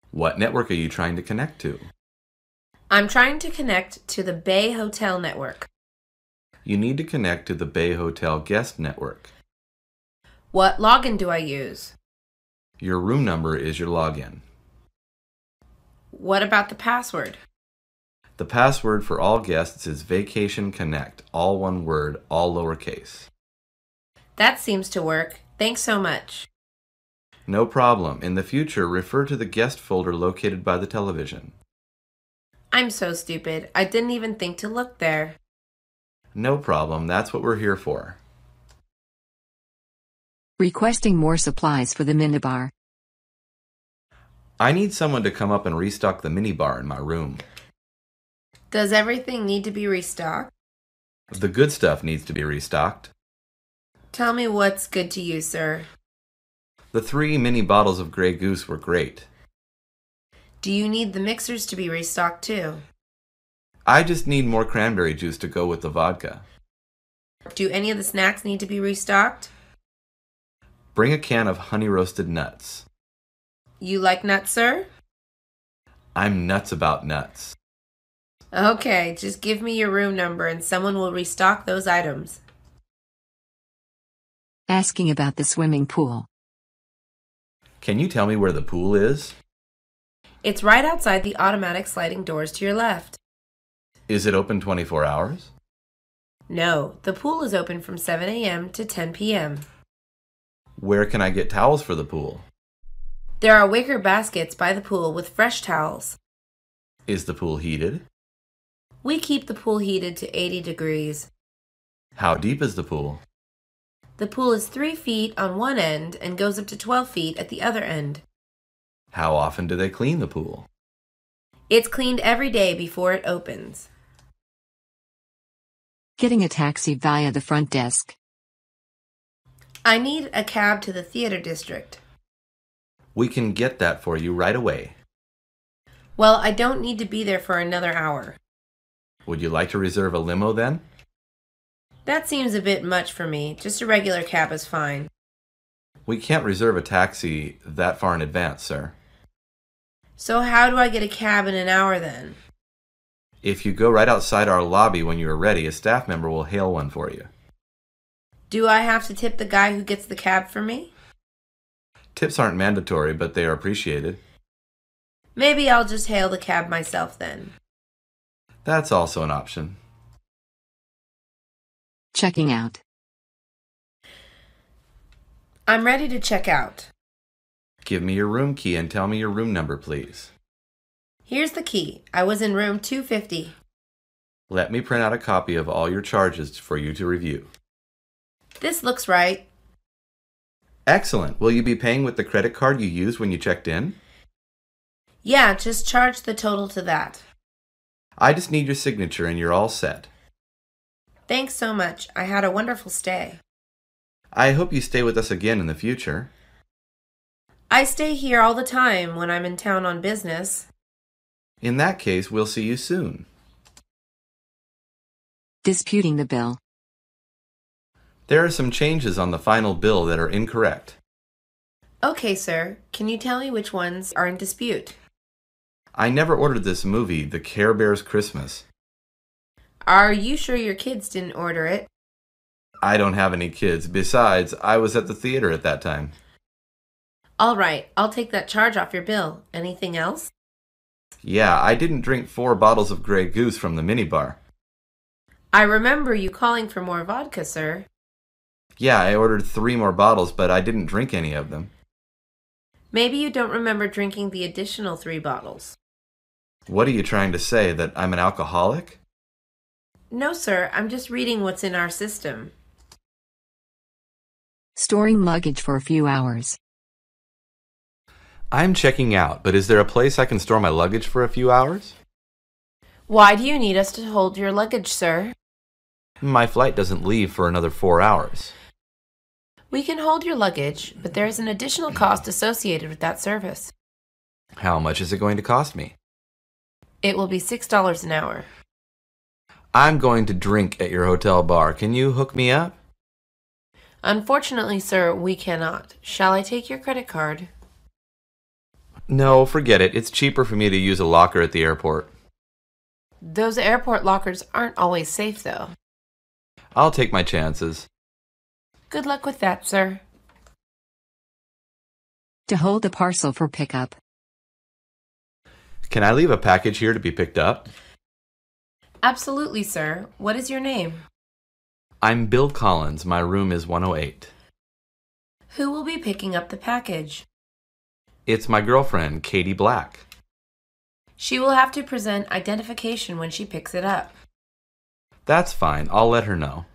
What network are you trying to connect to? I'm trying to connect to the Bay Hotel network. You need to connect to the Bay Hotel guest network. What login do I use? Your room number is your login. What about the password? The password for all guests is Vacation Connect, all one word, all lowercase. That seems to work. Thanks so much. No problem. In the future, refer to the guest folder located by the television. I'm so stupid. I didn't even think to look there. No problem. That's what we're here for. Requesting more supplies for the minibar. I need someone to come up and restock the minibar in my room. Does everything need to be restocked? The good stuff needs to be restocked. Tell me what's good to you, sir. The 3 mini bottles of Grey Goose were great. Do you need the mixers to be restocked too? I just need more cranberry juice to go with the vodka. Do any of the snacks need to be restocked? Bring a can of honey roasted nuts. You like nuts, sir? I'm nuts about nuts. Okay, just give me your room number and someone will restock those items. Asking about the swimming pool. Can you tell me where the pool is? It's right outside the automatic sliding doors to your left. Is it open 24 hours? No, the pool is open from 7 a.m. to 10 p.m. Where can I get towels for the pool? There are wicker baskets by the pool with fresh towels. Is the pool heated? We keep the pool heated to 80 degrees. How deep is the pool? The pool is 3 feet on one end and goes up to 12 feet at the other end. How often do they clean the pool? It's cleaned every day before it opens. Getting a taxi via the front desk. I need a cab to the theater district. We can get that for you right away. Well, I don't need to be there for another hour. Would you like to reserve a limo then? That seems a bit much for me. Just a regular cab is fine. We can't reserve a taxi that far in advance, sir. So how do I get a cab in an hour then? If you go right outside our lobby when you are ready, a staff member will hail one for you. Do I have to tip the guy who gets the cab for me? Tips aren't mandatory, but they are appreciated. Maybe I'll just hail the cab myself then. That's also an option. Checking out. I'm ready to check out. Give me your room key and tell me your room number, please. Here's the key. I was in room 250. Let me print out a copy of all your charges for you to review. This looks right. Excellent. Will you be paying with the credit card you used when you checked in? Yeah, just charge the total to that. I just need your signature and you're all set. Thanks so much. I had a wonderful stay. I hope you stay with us again in the future. I stay here all the time when I'm in town on business. In that case, we'll see you soon. Disputing the bill. There are some changes on the final bill that are incorrect. Okay, sir. Can you tell me which ones are in dispute? I never ordered this movie, The Care Bears Christmas. Are you sure your kids didn't order it? I don't have any kids. Besides, I was at the theater at that time. All right, I'll take that charge off your bill. Anything else? Yeah, I didn't drink 4 bottles of Grey Goose from the minibar. I remember you calling for more vodka, sir. Yeah, I ordered 3 more bottles, but I didn't drink any of them. Maybe you don't remember drinking the additional 3 bottles. What are you trying to say, that I'm an alcoholic? No, sir, I'm just reading what's in our system. Storing luggage for a few hours. I'm checking out, but is there a place I can store my luggage for a few hours? Why do you need us to hold your luggage, sir? My flight doesn't leave for another 4 hours. We can hold your luggage, but there is an additional cost associated with that service. How much is it going to cost me? It will be $6 an hour. I'm going to drink at your hotel bar. Can you hook me up? Unfortunately, sir, we cannot. Shall I take your credit card? No, forget it. It's cheaper for me to use a locker at the airport. Those airport lockers aren't always safe, though. I'll take my chances. Good luck with that, sir. To hold the parcel for pickup. Can I leave a package here to be picked up? Absolutely, sir. What is your name? I'm Bill Collins. My room is 108. Who will be picking up the package? It's my girlfriend, Katie Black. She will have to present identification when she picks it up. That's fine. I'll let her know.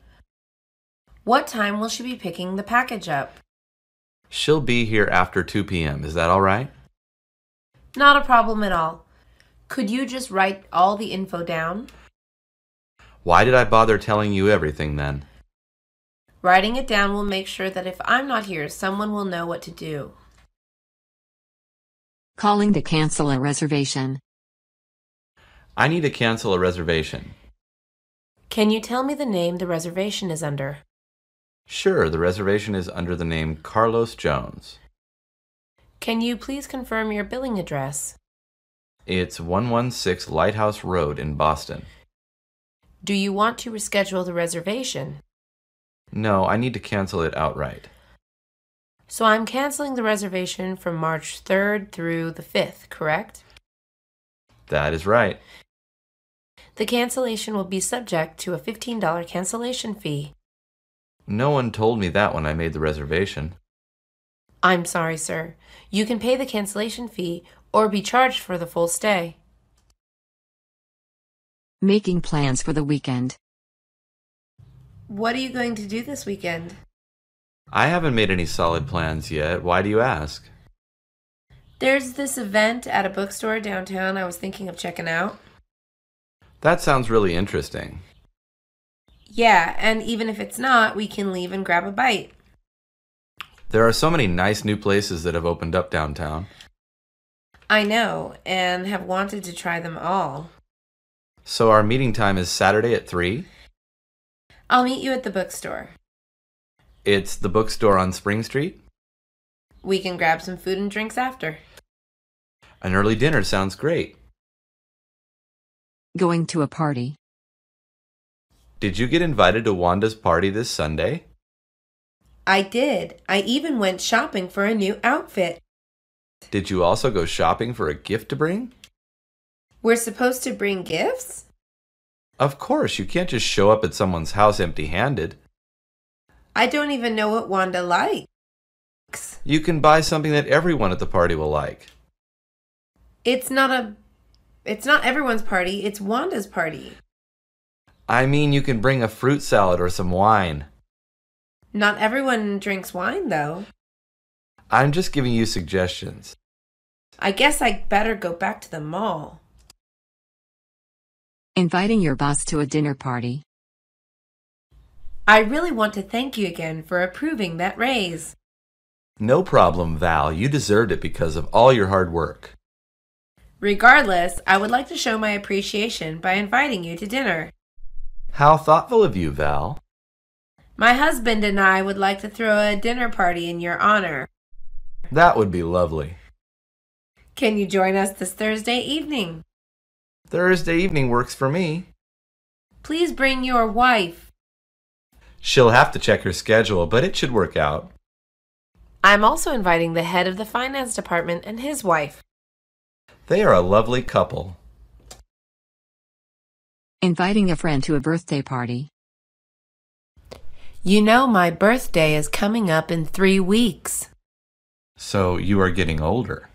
What time will she be picking the package up? She'll be here after 2 p.m. Is that all right? Not a problem at all. Could you just write all the info down? Why did I bother telling you everything then? Writing it down will make sure that if I'm not here, someone will know what to do. Calling to cancel a reservation. I need to cancel a reservation. Can you tell me the name the reservation is under? Sure, the reservation is under the name Carlos Jones. Can you please confirm your billing address? It's 116 Lighthouse Road in Boston. Do you want to reschedule the reservation? No, I need to cancel it outright. So I'm canceling the reservation from March 3rd through the 5th, correct? That is right. The cancellation will be subject to a $15 cancellation fee. No one told me that when I made the reservation. I'm sorry, sir. You can pay the cancellation fee or be charged for the full stay. Making plans for the weekend. What are you going to do this weekend? I haven't made any solid plans yet. Why do you ask? There's this event at a bookstore downtown I was thinking of checking out. That sounds really interesting. Yeah, and even if it's not, we can leave and grab a bite. There are so many nice new places that have opened up downtown. I know, and have wanted to try them all. So our meeting time is Saturday at 3? I'll meet you at the bookstore. It's the bookstore on Spring Street? We can grab some food and drinks after. An early dinner sounds great. Going to a party. Did you get invited to Wanda's party this Sunday? I did. I even went shopping for a new outfit. Did you also go shopping for a gift to bring? We're supposed to bring gifts? Of course, you can't just show up at someone's house empty-handed. I don't even know what Wanda likes. You can buy something that everyone at the party will like. It's not everyone's party, it's Wanda's party. I mean, you can bring a fruit salad or some wine. Not everyone drinks wine, though. I'm just giving you suggestions. I guess I better go back to the mall. Inviting your boss to a dinner party. I really want to thank you again for approving that raise. No problem, Val. You deserved it because of all your hard work. Regardless, I would like to show my appreciation by inviting you to dinner. How thoughtful of you, Val. My husband and I would like to throw a dinner party in your honor. That would be lovely. Can you join us this Thursday evening? Thursday evening works for me. Please bring your wife. She'll have to check her schedule, but it should work out. I'm also inviting the head of the finance department and his wife. They are a lovely couple. Inviting a friend to a birthday party. You know my birthday is coming up in 3 weeks. So you are getting older.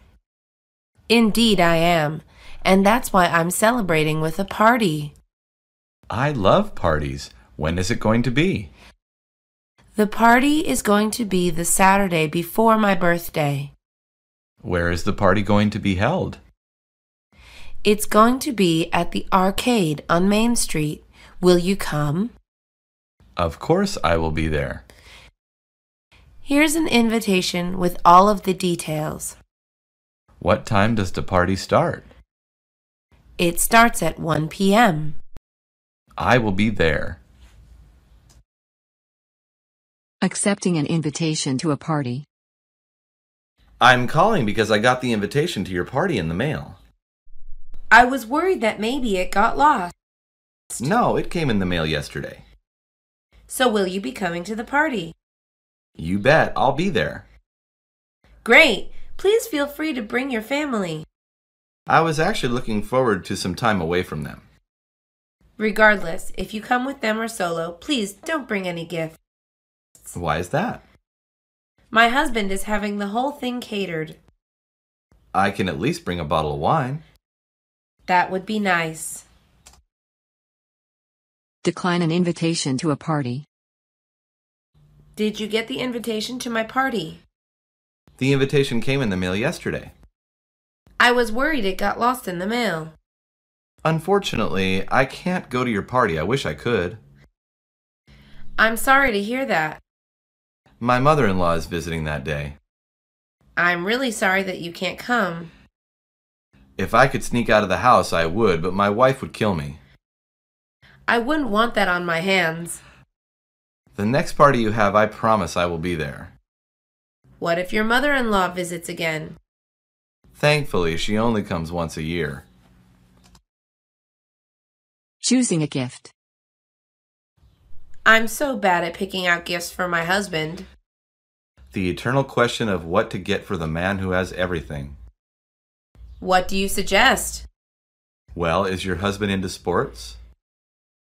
Indeed I am, and that's why I'm celebrating with a party. I love parties. When is it going to be? The party is going to be the Saturday before my birthday. Where is the party going to be held? It's going to be at the arcade on Main Street. Will you come? Of course I will be there. Here's an invitation with all of the details. What time does the party start? It starts at 1 p.m. I will be there. Accepting an invitation to a party. I'm calling because I got the invitation to your party in the mail. I was worried that maybe it got lost. No, it came in the mail yesterday. So will you be coming to the party? You bet, I'll be there. Great! Please feel free to bring your family. I was actually looking forward to some time away from them. Regardless, if you come with them or solo, please don't bring any gifts. Why is that? My husband is having the whole thing catered. I can at least bring a bottle of wine. That would be nice. Decline an invitation to a party. Did you get the invitation to my party? The invitation came in the mail yesterday. I was worried it got lost in the mail. Unfortunately, I can't go to your party. I wish I could. I'm sorry to hear that. My mother-in-law is visiting that day. I'm really sorry that you can't come. If I could sneak out of the house, I would, but my wife would kill me. I wouldn't want that on my hands. The next party you have, I promise I will be there. What if your mother-in-law visits again? Thankfully, she only comes once a year. Choosing a gift. I'm so bad at picking out gifts for my husband. The eternal question of what to get for the man who has everything. What do you suggest? Well, is your husband into sports?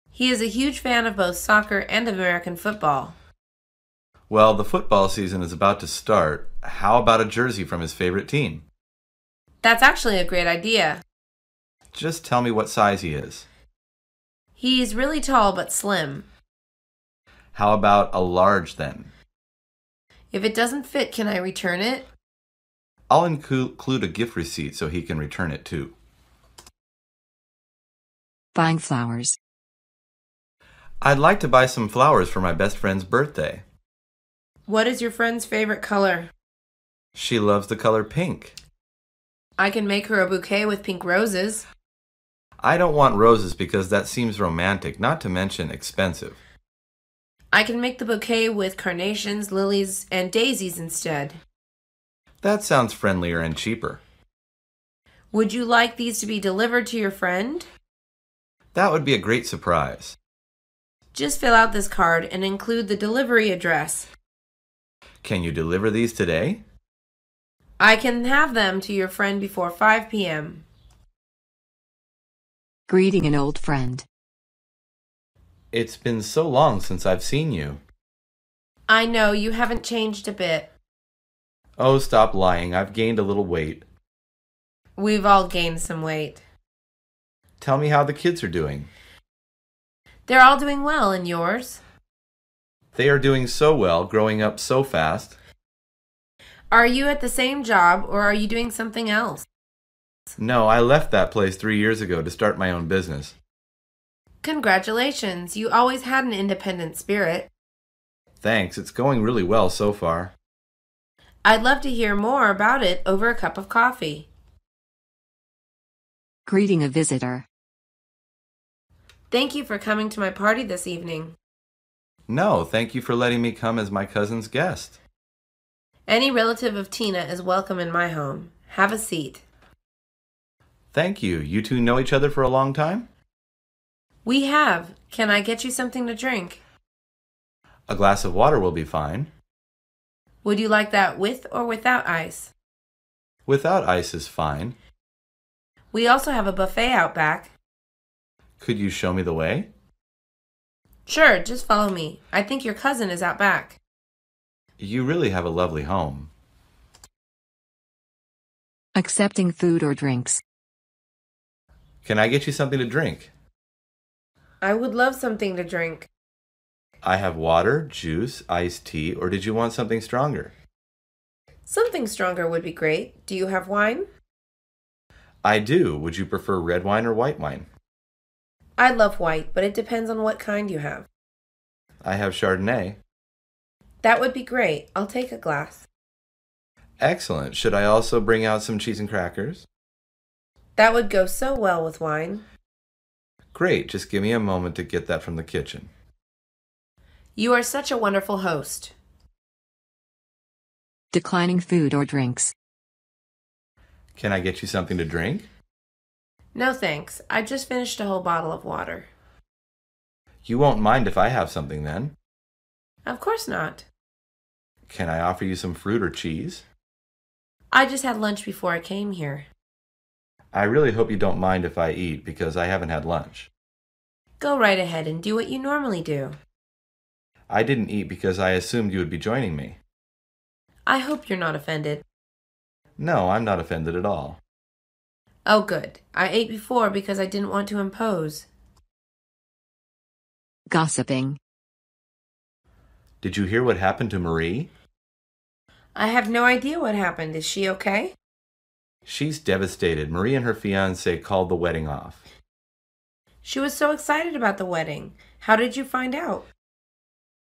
He is a huge fan of both soccer and American football. Well, the football season is about to start. How about a jersey from his favorite team? That's actually a great idea. Just tell me what size he is. He's really tall but slim. How about a large then? If it doesn't fit, can I return it? I'll include a gift receipt so he can return it too. Buying flowers. I'd like to buy some flowers for my best friend's birthday. What is your friend's favorite color? She loves the color pink. I can make her a bouquet with pink roses. I don't want roses because that seems romantic, not to mention expensive. I can make the bouquet with carnations, lilies, and daisies instead. That sounds friendlier and cheaper. Would you like these to be delivered to your friend? That would be a great surprise. Just fill out this card and include the delivery address. Can you deliver these today? I can have them to your friend before 5 p.m. Greeting an old friend. It's been so long since I've seen you. I know you haven't changed a bit. Oh, stop lying. I've gained a little weight. We've all gained some weight. Tell me how the kids are doing. They're all doing well, and yours? They are doing so well, growing up so fast. Are you at the same job, or are you doing something else? No, I left that place 3 years ago to start my own business. Congratulations, you always had an independent spirit. Thanks, it's going really well so far. I'd love to hear more about it over a cup of coffee. Greeting a visitor. Thank you for coming to my party this evening. No, thank you for letting me come as my cousin's guest. Any relative of Tina is welcome in my home. Have a seat. Thank you. You two know each other for a long time? We have. Can I get you something to drink? A glass of water will be fine. Would you like that with or without ice? Without ice is fine. We also have a buffet out back. Could you show me the way? Sure, just follow me. I think your cousin is out back. You really have a lovely home. Accepting food or drinks. Can I get you something to drink? I would love something to drink. I have water, juice, iced tea, or did you want something stronger? Something stronger would be great. Do you have wine? I do. Would you prefer red wine or white wine? I love white, but it depends on what kind you have. I have Chardonnay. That would be great. I'll take a glass. Excellent. Should I also bring out some cheese and crackers? That would go so well with wine. Great. Just give me a moment to get that from the kitchen. You are such a wonderful host. Declining food or drinks. Can I get you something to drink? No thanks. I just finished a whole bottle of water. You won't mind if I have something then? Of course not. Can I offer you some fruit or cheese? I just had lunch before I came here. I really hope you don't mind if I eat because I haven't had lunch. Go right ahead and do what you normally do. I didn't eat because I assumed you would be joining me. I hope you're not offended. No, I'm not offended at all. Oh, good. I ate before because I didn't want to impose. Gossiping. Did you hear what happened to Marie? I have no idea what happened. Is she okay? She's devastated. Marie and her fiancé called the wedding off. She was so excited about the wedding. How did you find out?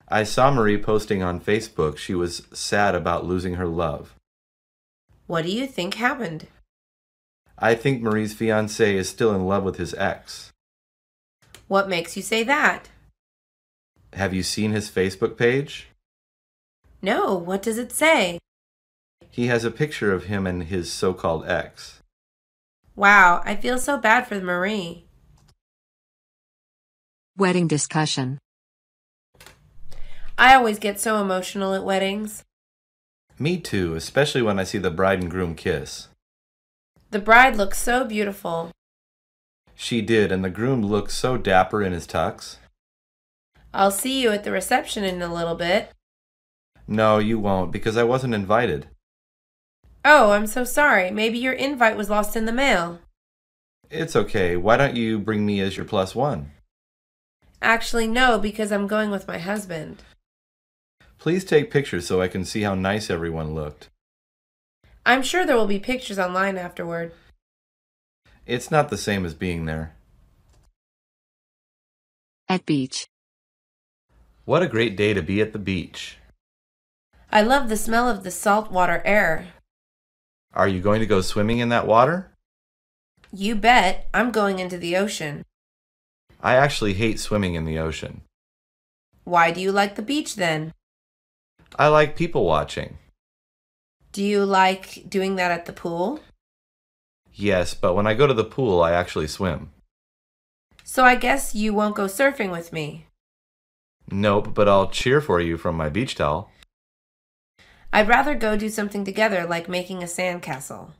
I saw Marie posting on Facebook she was sad about losing her love. What do you think happened? I think Marie's fiancé is still in love with his ex. What makes you say that? Have you seen his Facebook page? No, what does it say? He has a picture of him and his so-called ex. Wow, I feel so bad for Marie. Wedding discussion. I always get so emotional at weddings. Me too, especially when I see the bride and groom kiss. The bride looks so beautiful. She did, and the groom looked so dapper in his tux. I'll see you at the reception in a little bit. No, you won't, because I wasn't invited. Oh, I'm so sorry. Maybe your invite was lost in the mail. It's okay. Why don't you bring me as your plus one? Actually, no, because I'm going with my husband. Please take pictures so I can see how nice everyone looked. I'm sure there will be pictures online afterward. It's not the same as being there. At beach. What a great day to be at the beach. I love the smell of the saltwater air. Are you going to go swimming in that water? You bet. I'm going into the ocean. I actually hate swimming in the ocean. Why do you like the beach then? I like people watching. Do you like doing that at the pool? Yes, but when I go to the pool, I actually swim. So I guess you won't go surfing with me. Nope, but I'll cheer for you from my beach towel. I'd rather go do something together like making a sandcastle.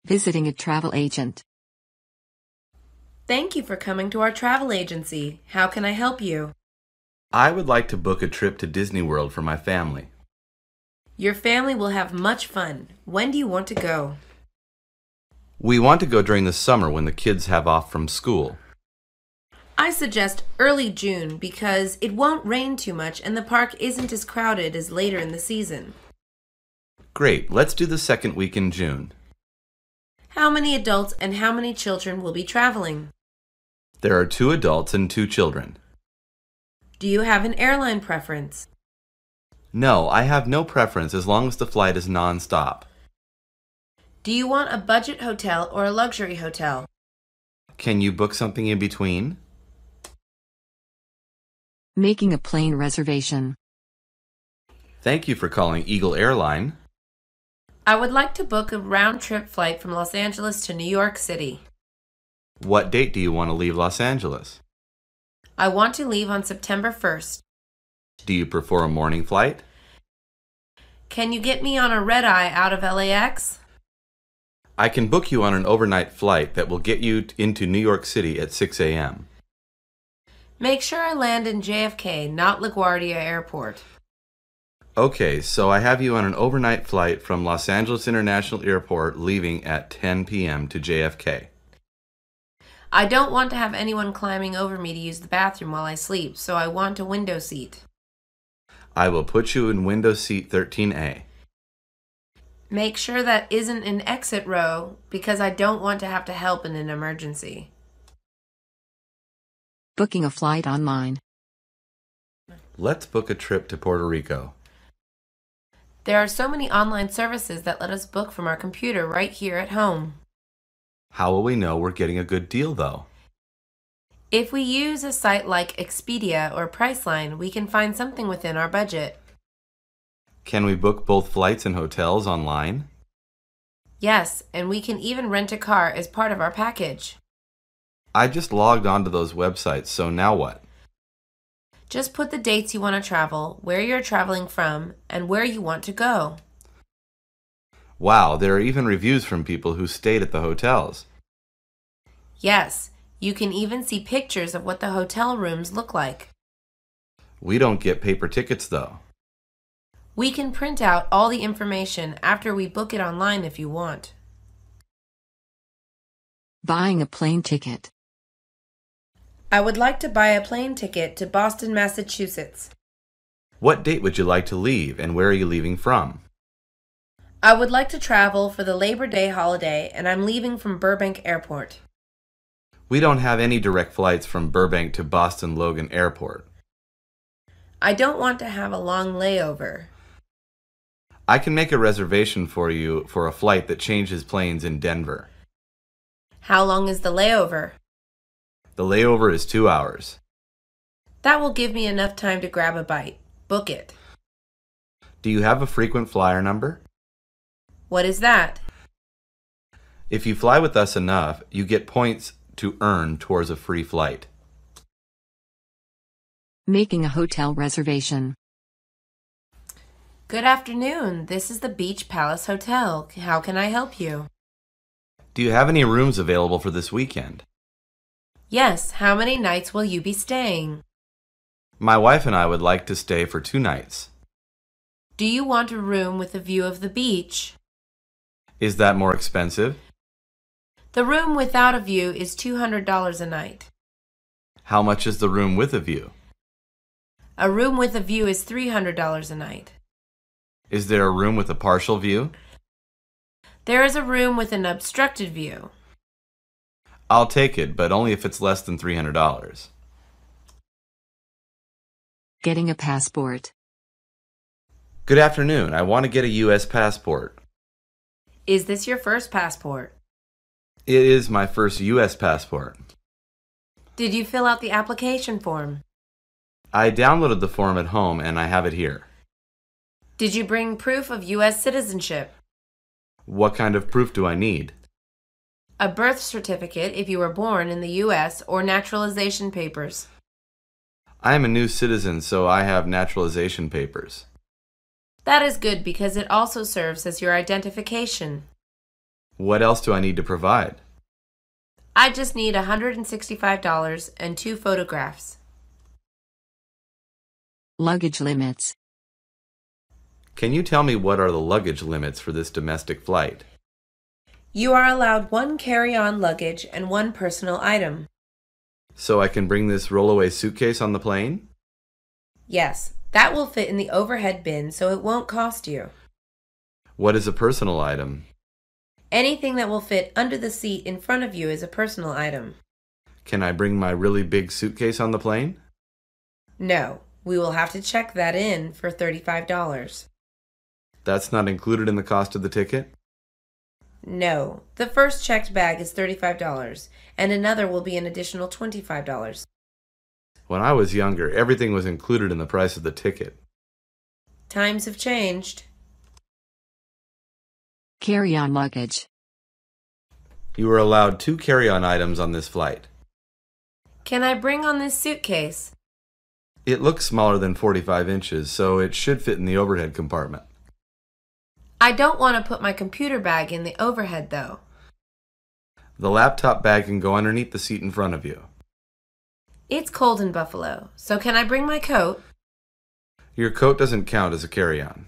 Visiting a travel agent. Thank you for coming to our travel agency. How can I help you? I would like to book a trip to Disney World for my family. Your family will have much fun. When do you want to go? We want to go during the summer when the kids have off from school. I suggest early June because it won't rain too much and the park isn't as crowded as later in the season. Great, let's do the second week in June. How many adults and how many children will be traveling? There are 2 adults and 2 children. Do you have an airline preference? No, I have no preference as long as the flight is non-stop. Do you want a budget hotel or a luxury hotel? Can you book something in between? Making a plane reservation. Thank you for calling Eagle Airline. I would like to book a round-trip flight from Los Angeles to New York City. What date do you want to leave Los Angeles? I want to leave on September 1st. Do you prefer a morning flight? Can you get me on a red-eye out of LAX? I can book you on an overnight flight that will get you into New York City at 6 a.m. Make sure I land in JFK, not LaGuardia Airport. Okay, so I have you on an overnight flight from Los Angeles International Airport leaving at 10 p.m. to JFK. I don't want to have anyone climbing over me to use the bathroom while I sleep, so I want a window seat. I will put you in window seat 13A. Make sure that isn't an exit row because I don't want to have to help in an emergency. Booking a flight online. Let's book a trip to Puerto Rico. There are so many online services that let us book from our computer right here at home. How will we know we're getting a good deal, though? If we use a site like Expedia or Priceline, we can find something within our budget. Can we book both flights and hotels online? Yes, and we can even rent a car as part of our package. I just logged onto those websites, so now what? Just put the dates you want to travel, where you're traveling from, and where you want to go. Wow, there are even reviews from people who stayed at the hotels. Yes, you can even see pictures of what the hotel rooms look like. We don't get paper tickets, though. We can print out all the information after we book it online if you want. Buying a plane ticket. I would like to buy a plane ticket to Boston, Massachusetts. What date would you like to leave, and where are you leaving from? I would like to travel for the Labor Day holiday, and I'm leaving from Burbank Airport. We don't have any direct flights from Burbank to Boston Logan Airport. I don't want to have a long layover. I can make a reservation for you for a flight that changes planes in Denver. How long is the layover? The layover is 2 hours. That will give me enough time to grab a bite. Book it. Do you have a frequent flyer number? What is that? If you fly with us enough, you get points to earn towards a free flight. Making a hotel reservation. Good afternoon. This is the Beach Palace Hotel. How can I help you? Do you have any rooms available for this weekend? Yes. How many nights will you be staying? My wife and I would like to stay for 2 nights. Do you want a room with a view of the beach? Is that more expensive? The room without a view is $200 a night. How much is the room with a view? A room with a view is $300 a night. Is there a room with a partial view? There is a room with an obstructed view. I'll take it, but only if it's less than $300. Getting a passport. Good afternoon. I want to get a U.S. passport. Is this your first passport? It is my first U.S. passport. Did you fill out the application form? I downloaded the form at home and I have it here. Did you bring proof of U.S. citizenship? What kind of proof do I need? A birth certificate if you were born in the U.S. or naturalization papers. I am a new citizen, so I have naturalization papers. That is good because it also serves as your identification. What else do I need to provide? I just need $165 and 2 photographs. Luggage limits. Can you tell me what are the luggage limits for this domestic flight? You are allowed 1 carry-on luggage and 1 personal item. So I can bring this rollaway suitcase on the plane? Yes, that will fit in the overhead bin so it won't cost you. What is a personal item? Anything that will fit under the seat in front of you is a personal item. Can I bring my really big suitcase on the plane? No, we will have to check that in for $35. That's not included in the cost of the ticket? No, the first checked bag is $35, and another will be an additional $25. When I was younger, everything was included in the price of the ticket. Times have changed. Carry-on luggage. You were allowed 2 carry-on items on this flight. Can I bring on this suitcase? It looks smaller than 45 inches, so it should fit in the overhead compartment. I don't want to put my computer bag in the overhead, though. The laptop bag can go underneath the seat in front of you. It's cold in Buffalo, so can I bring my coat? Your coat doesn't count as a carry-on.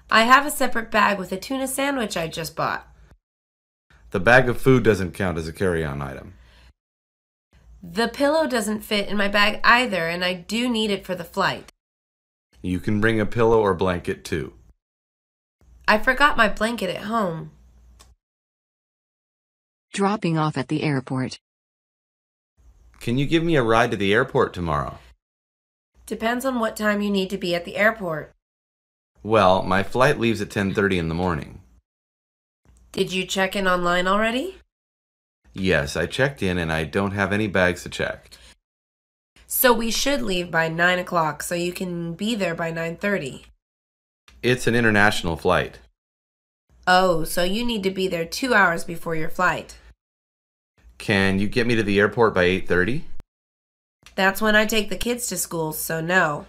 I have a separate bag with a tuna sandwich I just bought. The bag of food doesn't count as a carry-on item. The pillow doesn't fit in my bag either, and I do need it for the flight. You can bring a pillow or blanket too. I forgot my blanket at home. Dropping off at the airport. Can you give me a ride to the airport tomorrow? Depends on what time you need to be at the airport. Well, my flight leaves at 10:30 in the morning. Did you check in online already? Yes, I checked in and I don't have any bags to check. So we should leave by 9 o'clock so you can be there by 9:30. It's an international flight. Oh, so you need to be there 2 hours before your flight. Can you get me to the airport by 8:30? That's when I take the kids to school, so no.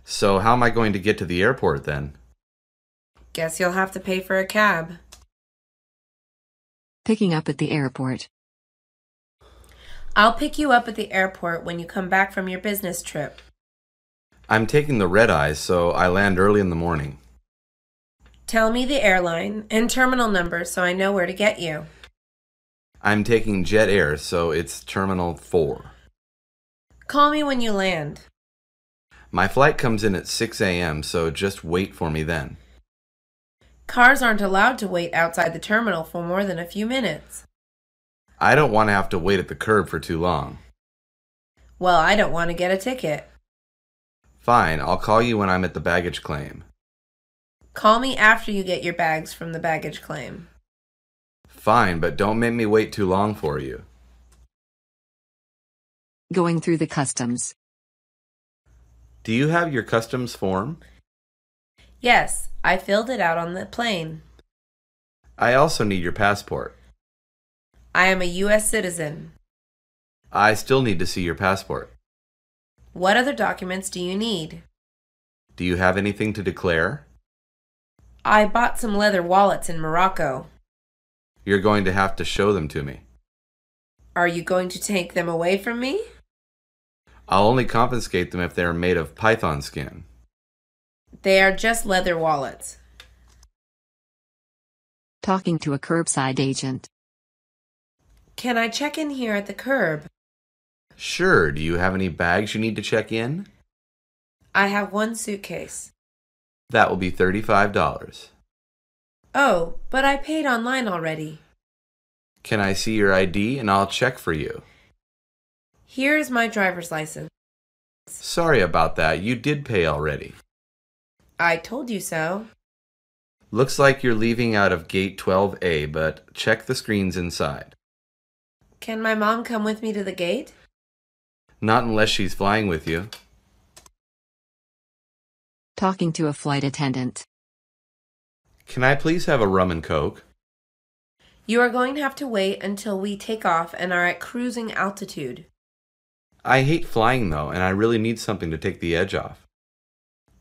So how am I going to get to the airport then? Guess you'll have to pay for a cab. Picking up at the airport. I'll pick you up at the airport when you come back from your business trip. I'm taking the red eye, so I land early in the morning. Tell me the airline and terminal number so I know where to get you. I'm taking Jet Air, so it's Terminal 4. Call me when you land. My flight comes in at 6 a.m., so just wait for me then. Cars aren't allowed to wait outside the terminal for more than a few minutes. I don't want to have to wait at the curb for too long. Well, I don't want to get a ticket. Fine, I'll call you when I'm at the baggage claim. Call me after you get your bags from the baggage claim. Fine, but don't make me wait too long for you. Going through the customs. Do you have your customs form? Yes, I filled it out on the plane. I also need your passport. I am a U.S. citizen. I still need to see your passport. What other documents do you need? Do you have anything to declare? I bought some leather wallets in Morocco. You're going to have to show them to me. Are you going to take them away from me? I'll only confiscate them if they are made of python skin. They are just leather wallets. Talking to a curbside agent. Can I check in here at the curb? Sure, do you have any bags you need to check in? I have one suitcase. That will be $35. Oh, but I paid online already. Can I see your ID and I'll check for you? Here is my driver's license. Sorry about that, you did pay already. I told you so. Looks like you're leaving out of gate 12A, but check the screens inside. Can my mom come with me to the gate? Not unless she's flying with you. Talking to a flight attendant. Can I please have a rum and coke? You are going to have to wait until we take off and are at cruising altitude. I hate flying though, and I really need something to take the edge off.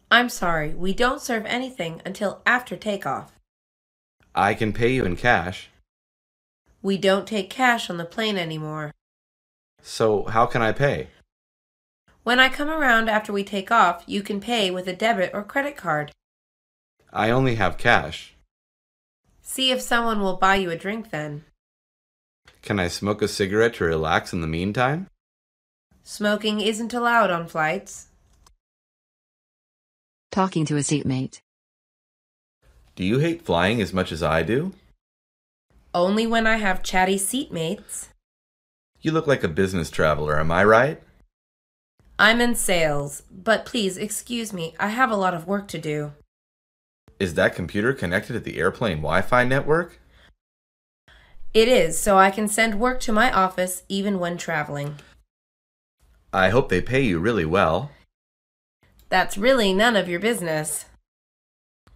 I'm sorry, we don't serve anything until after takeoff. I can pay you in cash. We don't take cash on the plane anymore. So how can I pay? When I come around after we take off, you can pay with a debit or credit card. I only have cash. See if someone will buy you a drink then. Can I smoke a cigarette to relax in the meantime? Smoking isn't allowed on flights. Talking to a seatmate. Do you hate flying as much as I do? Only when I have chatty seatmates. You look like a business traveler, am I right? I'm in sales, but please excuse me, I have a lot of work to do. Is that computer connected to the airplane Wi-Fi network? It is, so I can send work to my office even when traveling. I hope they pay you really well. That's really none of your business.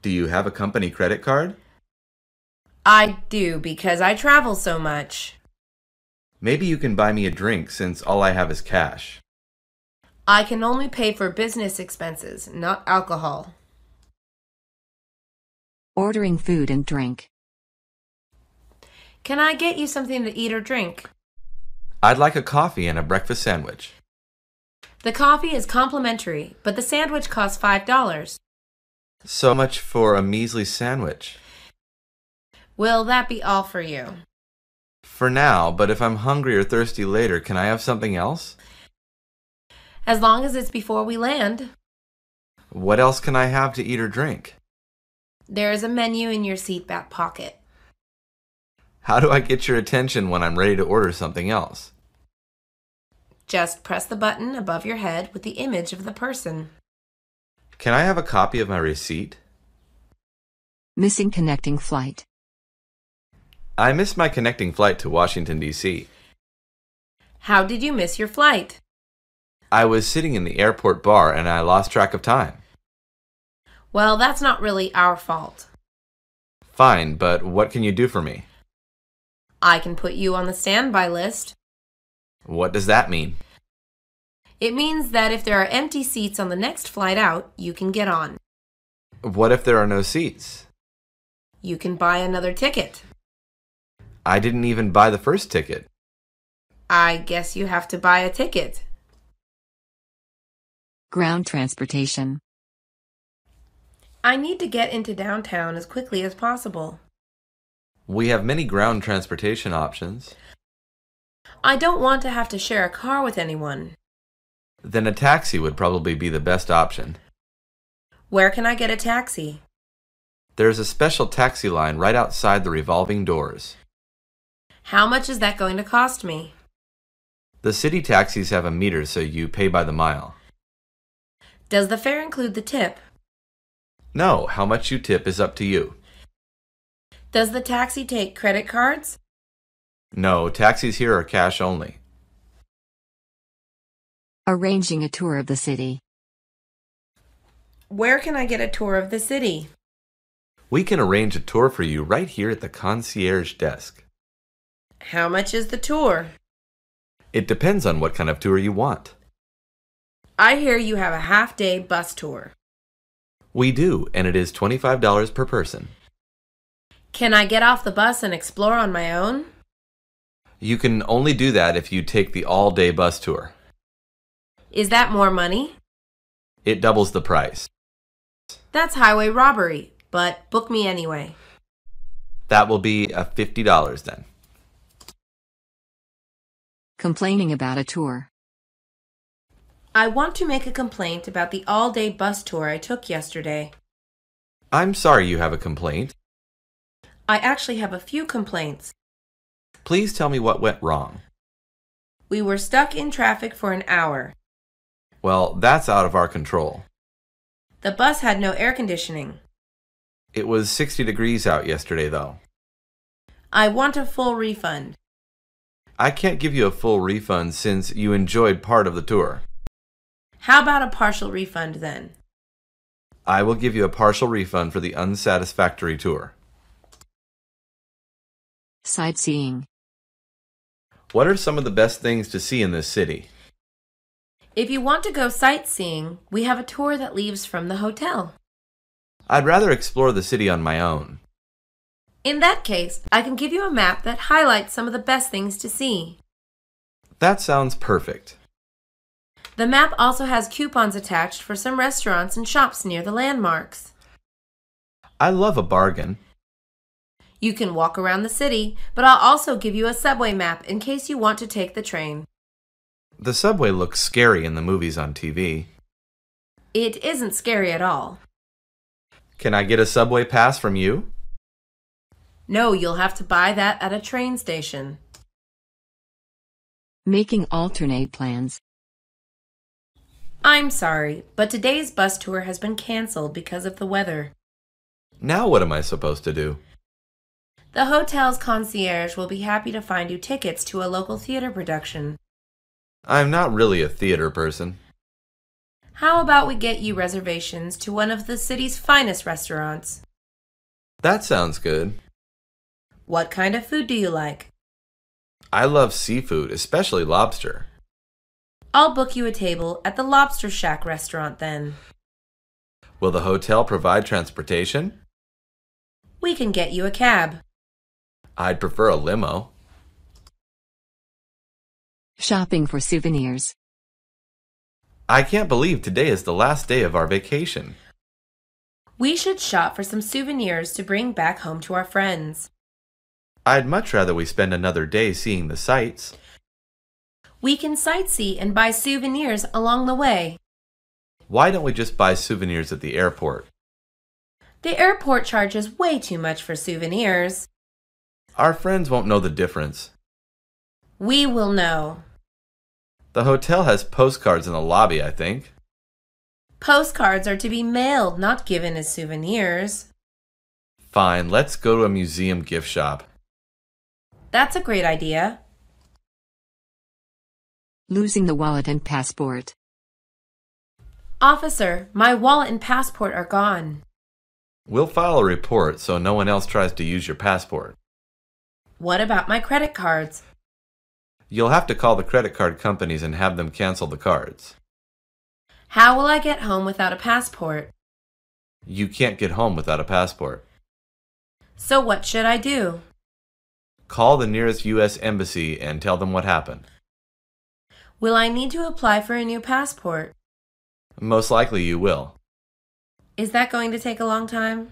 Do you have a company credit card? I do, because I travel so much. Maybe you can buy me a drink since all I have is cash. I can only pay for business expenses, not alcohol. Ordering food and drink. Can I get you something to eat or drink? I'd like a coffee and a breakfast sandwich. The coffee is complimentary, but the sandwich costs $5. So much for a measly sandwich. Will that be all for you? For now, but if I'm hungry or thirsty later, can I have something else? As long as it's before we land. What else can I have to eat or drink? There is a menu in your seat back pocket. How do I get your attention when I'm ready to order something else? Just press the button above your head with the image of the person. Can I have a copy of my receipt? Missing connecting flight. I missed my connecting flight to Washington, D.C. How did you miss your flight? I was sitting in the airport bar and I lost track of time. Well, that's not really our fault. Fine, but what can you do for me? I can put you on the standby list. What does that mean? It means that if there are empty seats on the next flight out, you can get on. What if there are no seats? You can buy another ticket. I didn't even buy the first ticket. I guess you have to buy a ticket. Ground transportation. I need to get into downtown as quickly as possible. We have many ground transportation options. I don't want to have to share a car with anyone. Then a taxi would probably be the best option. Where can I get a taxi? There's a special taxi line right outside the revolving doors. How much is that going to cost me? The city taxis have a meter, so you pay by the mile. Does the fare include the tip? No, how much you tip is up to you. Does the taxi take credit cards? No, taxis here are cash only. Arranging a tour of the city. Where can I get a tour of the city? We can arrange a tour for you right here at the concierge desk. How much is the tour? It depends on what kind of tour you want. I hear you have a half-day bus tour. We do, and it is $25 per person. Can I get off the bus and explore on my own? You can only do that if you take the all-day bus tour. Is that more money? It doubles the price. That's highway robbery, but book me anyway. That will be $50 then. Complaining about a tour. I want to make a complaint about the all-day bus tour I took yesterday. I'm sorry you have a complaint. I actually have a few complaints. Please tell me what went wrong. We were stuck in traffic for an hour. Well, that's out of our control. The bus had no air conditioning. It was 60 degrees out yesterday, though. I want a full refund. I can't give you a full refund since you enjoyed part of the tour. How about a partial refund then? I will give you a partial refund for the unsatisfactory tour. Sightseeing. What are some of the best things to see in this city? If you want to go sightseeing, we have a tour that leaves from the hotel. I'd rather explore the city on my own. In that case, I can give you a map that highlights some of the best things to see. That sounds perfect. The map also has coupons attached for some restaurants and shops near the landmarks. I love a bargain. You can walk around the city, but I'll also give you a subway map in case you want to take the train. The subway looks scary in the movies on TV. It isn't scary at all. Can I get a subway pass from you? No, you'll have to buy that at a train station. Making alternate plans. I'm sorry, but today's bus tour has been canceled because of the weather. Now what am I supposed to do? The hotel's concierge will be happy to find you tickets to a local theater production. I'm not really a theater person. How about we get you reservations to one of the city's finest restaurants? That sounds good. What kind of food do you like? I love seafood, especially lobster. I'll book you a table at the Lobster Shack restaurant then. Will the hotel provide transportation? We can get you a cab. I'd prefer a limo. Shopping for souvenirs. I can't believe today is the last day of our vacation. We should shop for some souvenirs to bring back home to our friends. I'd much rather we spend another day seeing the sights. We can sightsee and buy souvenirs along the way. Why don't we just buy souvenirs at the airport? The airport charges way too much for souvenirs. Our friends won't know the difference. We will know. The hotel has postcards in the lobby, I think. Postcards are to be mailed, not given as souvenirs. Fine, let's go to a museum gift shop. That's a great idea. Losing the wallet and passport. Officer, my wallet and passport are gone. We'll file a report so no one else tries to use your passport. What about my credit cards? You'll have to call the credit card companies and have them cancel the cards. How will I get home without a passport? You can't get home without a passport. So what should I do? Call the nearest U.S. embassy and tell them what happened. Will I need to apply for a new passport? Most likely you will. Is that going to take a long time?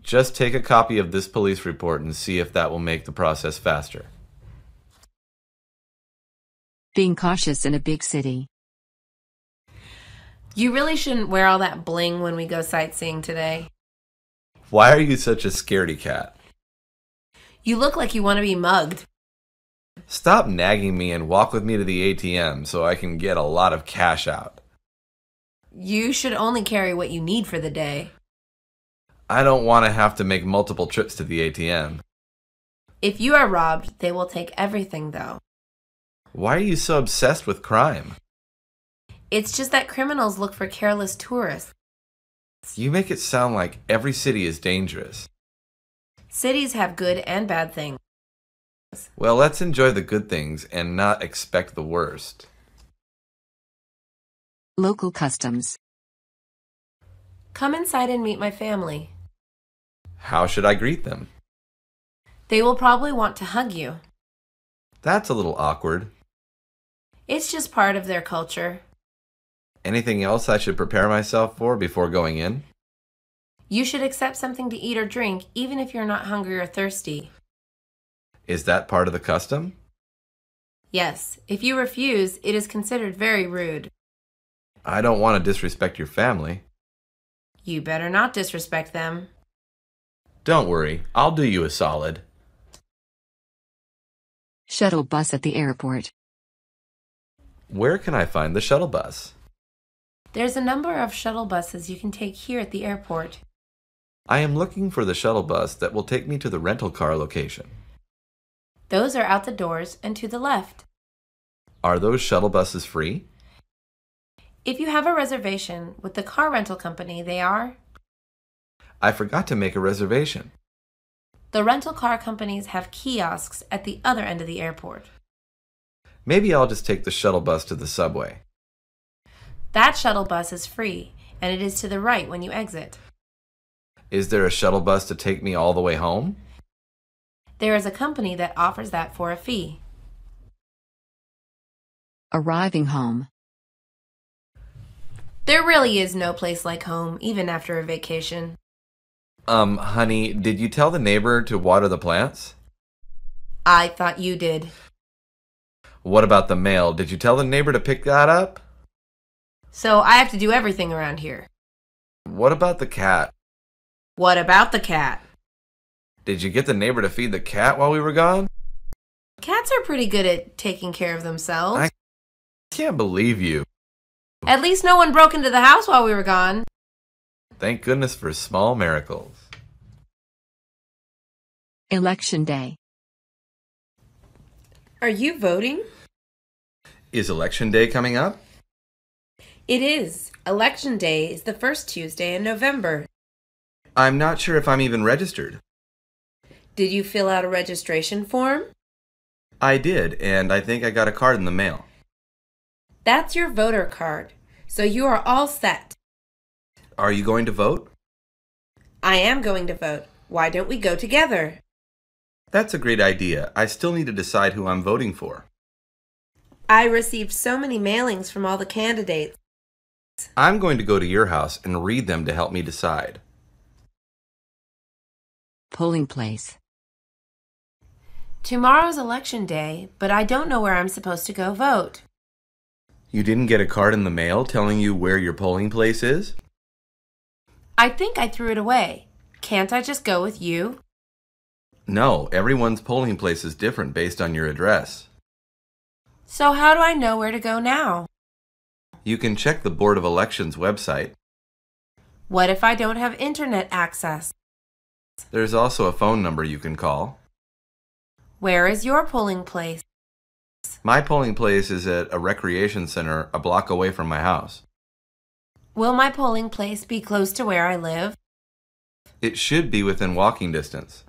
Just take a copy of this police report and see if that will make the process faster. Being cautious in a big city. You really shouldn't wear all that bling when we go sightseeing today. Why are you such a scaredy cat? You look like you want to be mugged. Stop nagging me and walk with me to the ATM so I can get a lot of cash out. You should only carry what you need for the day. I don't want to have to make multiple trips to the ATM. If you are robbed, they will take everything, though. Why are you so obsessed with crime? It's just that criminals look for careless tourists. You make it sound like every city is dangerous. Cities have good and bad things. Well, let's enjoy the good things and not expect the worst. Local customs. Come inside and meet my family. How should I greet them? They will probably want to hug you. That's a little awkward. It's just part of their culture. Anything else I should prepare myself for before going in? You should accept something to eat or drink, even if you're not hungry or thirsty. Is that part of the custom? Yes, if you refuse, it is considered very rude. I don't want to disrespect your family. You better not disrespect them. Don't worry, I'll do you a solid. Shuttle bus at the airport. Where can I find the shuttle bus? There's a number of shuttle buses you can take here at the airport. I am looking for the shuttle bus that will take me to the rental car location. Those are out the doors and to the left. Are those shuttle buses free? If you have a reservation with the car rental company, they are. I forgot to make a reservation. The rental car companies have kiosks at the other end of the airport. Maybe I'll just take the shuttle bus to the subway. That shuttle bus is free, and it is to the right when you exit. Is there a shuttle bus to take me all the way home? There is a company that offers that for a fee. Arriving home. There really is no place like home, even after a vacation. Honey, did you tell the neighbor to water the plants? I thought you did. What about the mail? Did you tell the neighbor to pick that up? So I have to do everything around here. What about the cat? What about the cat? Did you get the neighbor to feed the cat while we were gone? Cats Cats are pretty good at taking care of themselves. I can't believe you. At least no one broke into the house while we were gone. Thank goodness for small miracles. Election Day. Are you voting? Is Election Day coming up? It is. Election Day is the first Tuesday in November. I'm not sure if I'm even registered. Did you fill out a registration form? I did, and I think I got a card in the mail. That's your voter card, so you are all set. Are you going to vote? I am going to vote. Why don't we go together? That's a great idea. I still need to decide who I'm voting for. I received so many mailings from all the candidates. I'm going to go to your house and read them to help me decide. Polling place. Tomorrow's election day, but I don't know where I'm supposed to go vote. You didn't get a card in the mail telling you where your polling place is? I think I threw it away. Can't I just go with you? No, everyone's polling place is different based on your address. So how do I know where to go now? You can check the Board of Elections website. What if I don't have internet access? There's also a phone number you can call. Where is your polling place? My polling place is at a recreation center a block away from my house. Will my polling place be close to where I live? It should be within walking distance.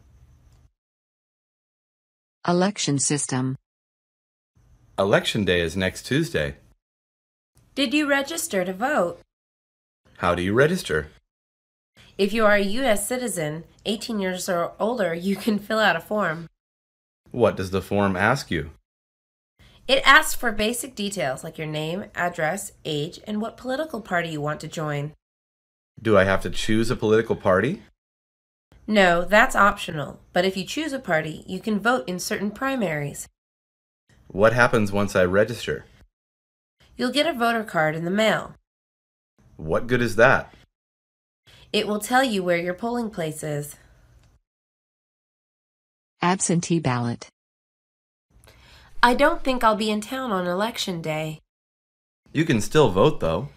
Election system. Election Day is next Tuesday. Did you register to vote? How do you register? If you are a U.S. citizen, 18 years or older, you can fill out a form. What does the form ask you? It asks for basic details like your name, address, age, and what political party you want to join. Do I have to choose a political party? No, that's optional, but if you choose a party, you can vote in certain primaries. What happens once I register? You'll get a voter card in the mail. What good is that? It will tell you where your polling place is. Absentee ballot. I don't think I'll be in town on election day. You can still vote, though.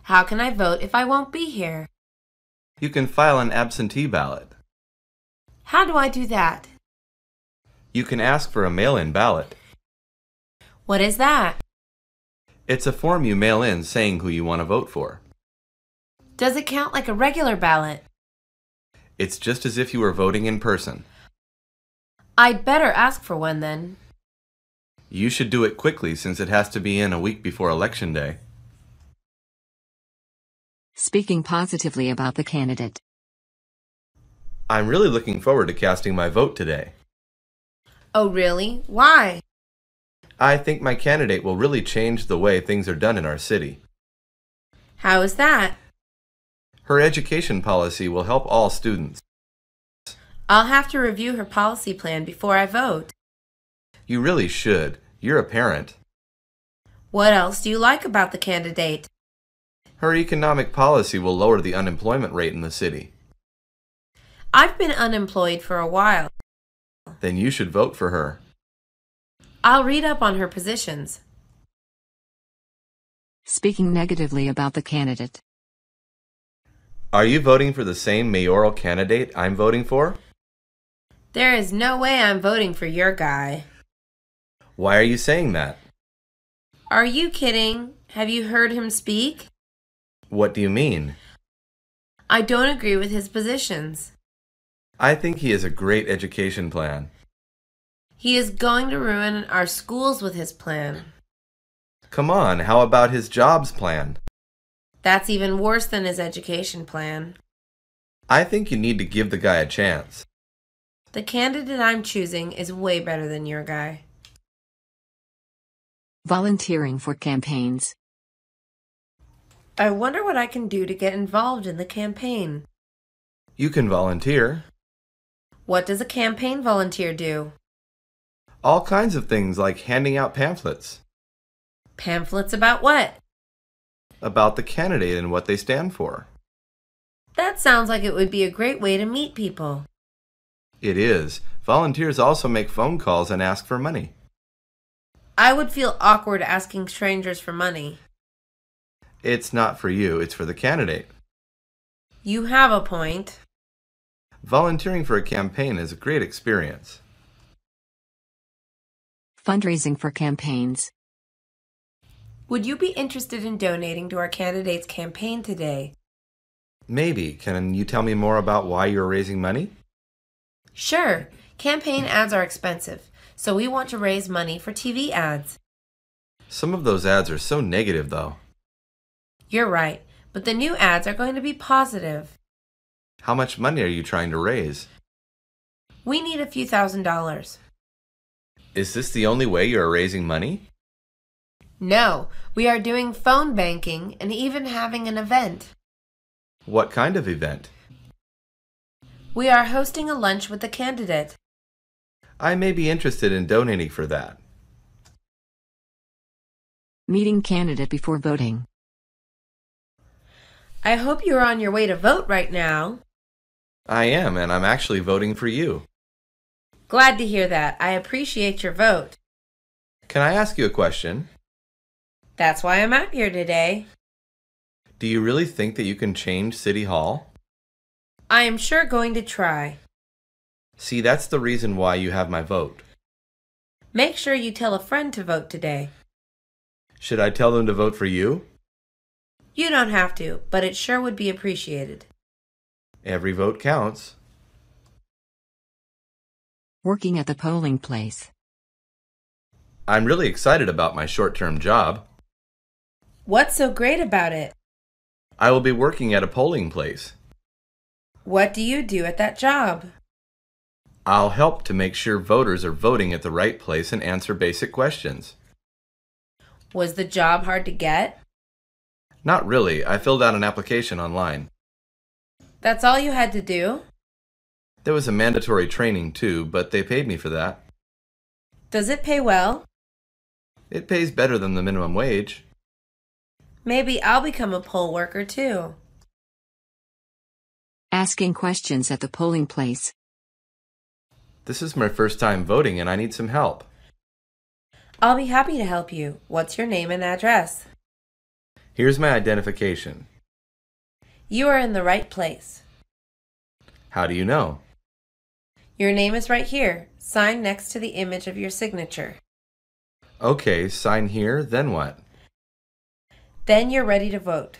How can I vote if I won't be here? You can file an absentee ballot. How do I do that? You can ask for a mail-in ballot. What is that? It's a form you mail in saying who you want to vote for. Does it count like a regular ballot? It's just as if you were voting in person. I'd better ask for one then. You should do it quickly since it has to be in a week before Election Day. Speaking positively about the candidate. I'm really looking forward to casting my vote today. Oh, really? Why? I think my candidate will really change the way things are done in our city. How is that? Her education policy will help all students. I'll have to review her policy plan before I vote. You really should. You're a parent. What else do you like about the candidate? Her economic policy will lower the unemployment rate in the city. I've been unemployed for a while. Then you should vote for her. I'll read up on her positions. Speaking negatively about the candidate. Are you voting for the same mayoral candidate I'm voting for? There is no way I'm voting for your guy. Why are you saying that? Are you kidding? Have you heard him speak? What do you mean? I don't agree with his positions. I think he has a great education plan. He is going to ruin our schools with his plan. Come on, how about his jobs plan? That's even worse than his education plan. I think you need to give the guy a chance. The candidate I'm choosing is way better than your guy. Volunteering for campaigns. I wonder what I can do to get involved in the campaign. You can volunteer. What does a campaign volunteer do? All kinds of things like handing out pamphlets Pamphlets about what? about the candidate and what they stand for. That sounds like it would be a great way to meet people. It is. Volunteers also make phone calls and ask for money. I would feel awkward asking strangers for money. It's not for you, it's for the candidate. You have a point. Volunteering for a campaign is a great experience. Fundraising for campaigns. Would you be interested in donating to our candidate's campaign today? Maybe. Can you tell me more about why you're raising money? Sure. Campaign ads are expensive, so we want to raise money for TV ads. Some of those ads are so negative, though. You're right, but the new ads are going to be positive. How much money are you trying to raise? We need a few $1,000s. Is this the only way you are raising money? No, we are doing phone banking and even having an event. What kind of event? We are hosting a lunch with the candidate. I may be interested in donating for that. Meeting candidate before voting. I hope you're on your way to vote right now. I am, and I'm actually voting for you. Glad to hear that. I appreciate your vote. Can I ask you a question? That's why I'm out here today. Do you really think that you can change City Hall? I am sure going to try. See, that's the reason why you have my vote. Make sure you tell a friend to vote today. Should I tell them to vote for you? You don't have to, but it sure would be appreciated. Every vote counts. Working at the polling place. I'm really excited about my short-term job. What's so great about it? I will be working at a polling place. What do you do at that job? I'll help to make sure voters are voting at the right place and answer basic questions. Was the job hard to get? Not really. I filled out an application online. That's all you had to do? There was a mandatory training too, but they paid me for that. Does it pay well? It pays better than the minimum wage. Maybe I'll become a poll worker too. Asking questions at the polling place. This is my first time voting and I need some help. I'll be happy to help you. What's your name and address? Here's my identification. You are in the right place. How do you know? Your name is right here, signed next to the image of your signature. Okay, sign here, then what? Then you're ready to vote.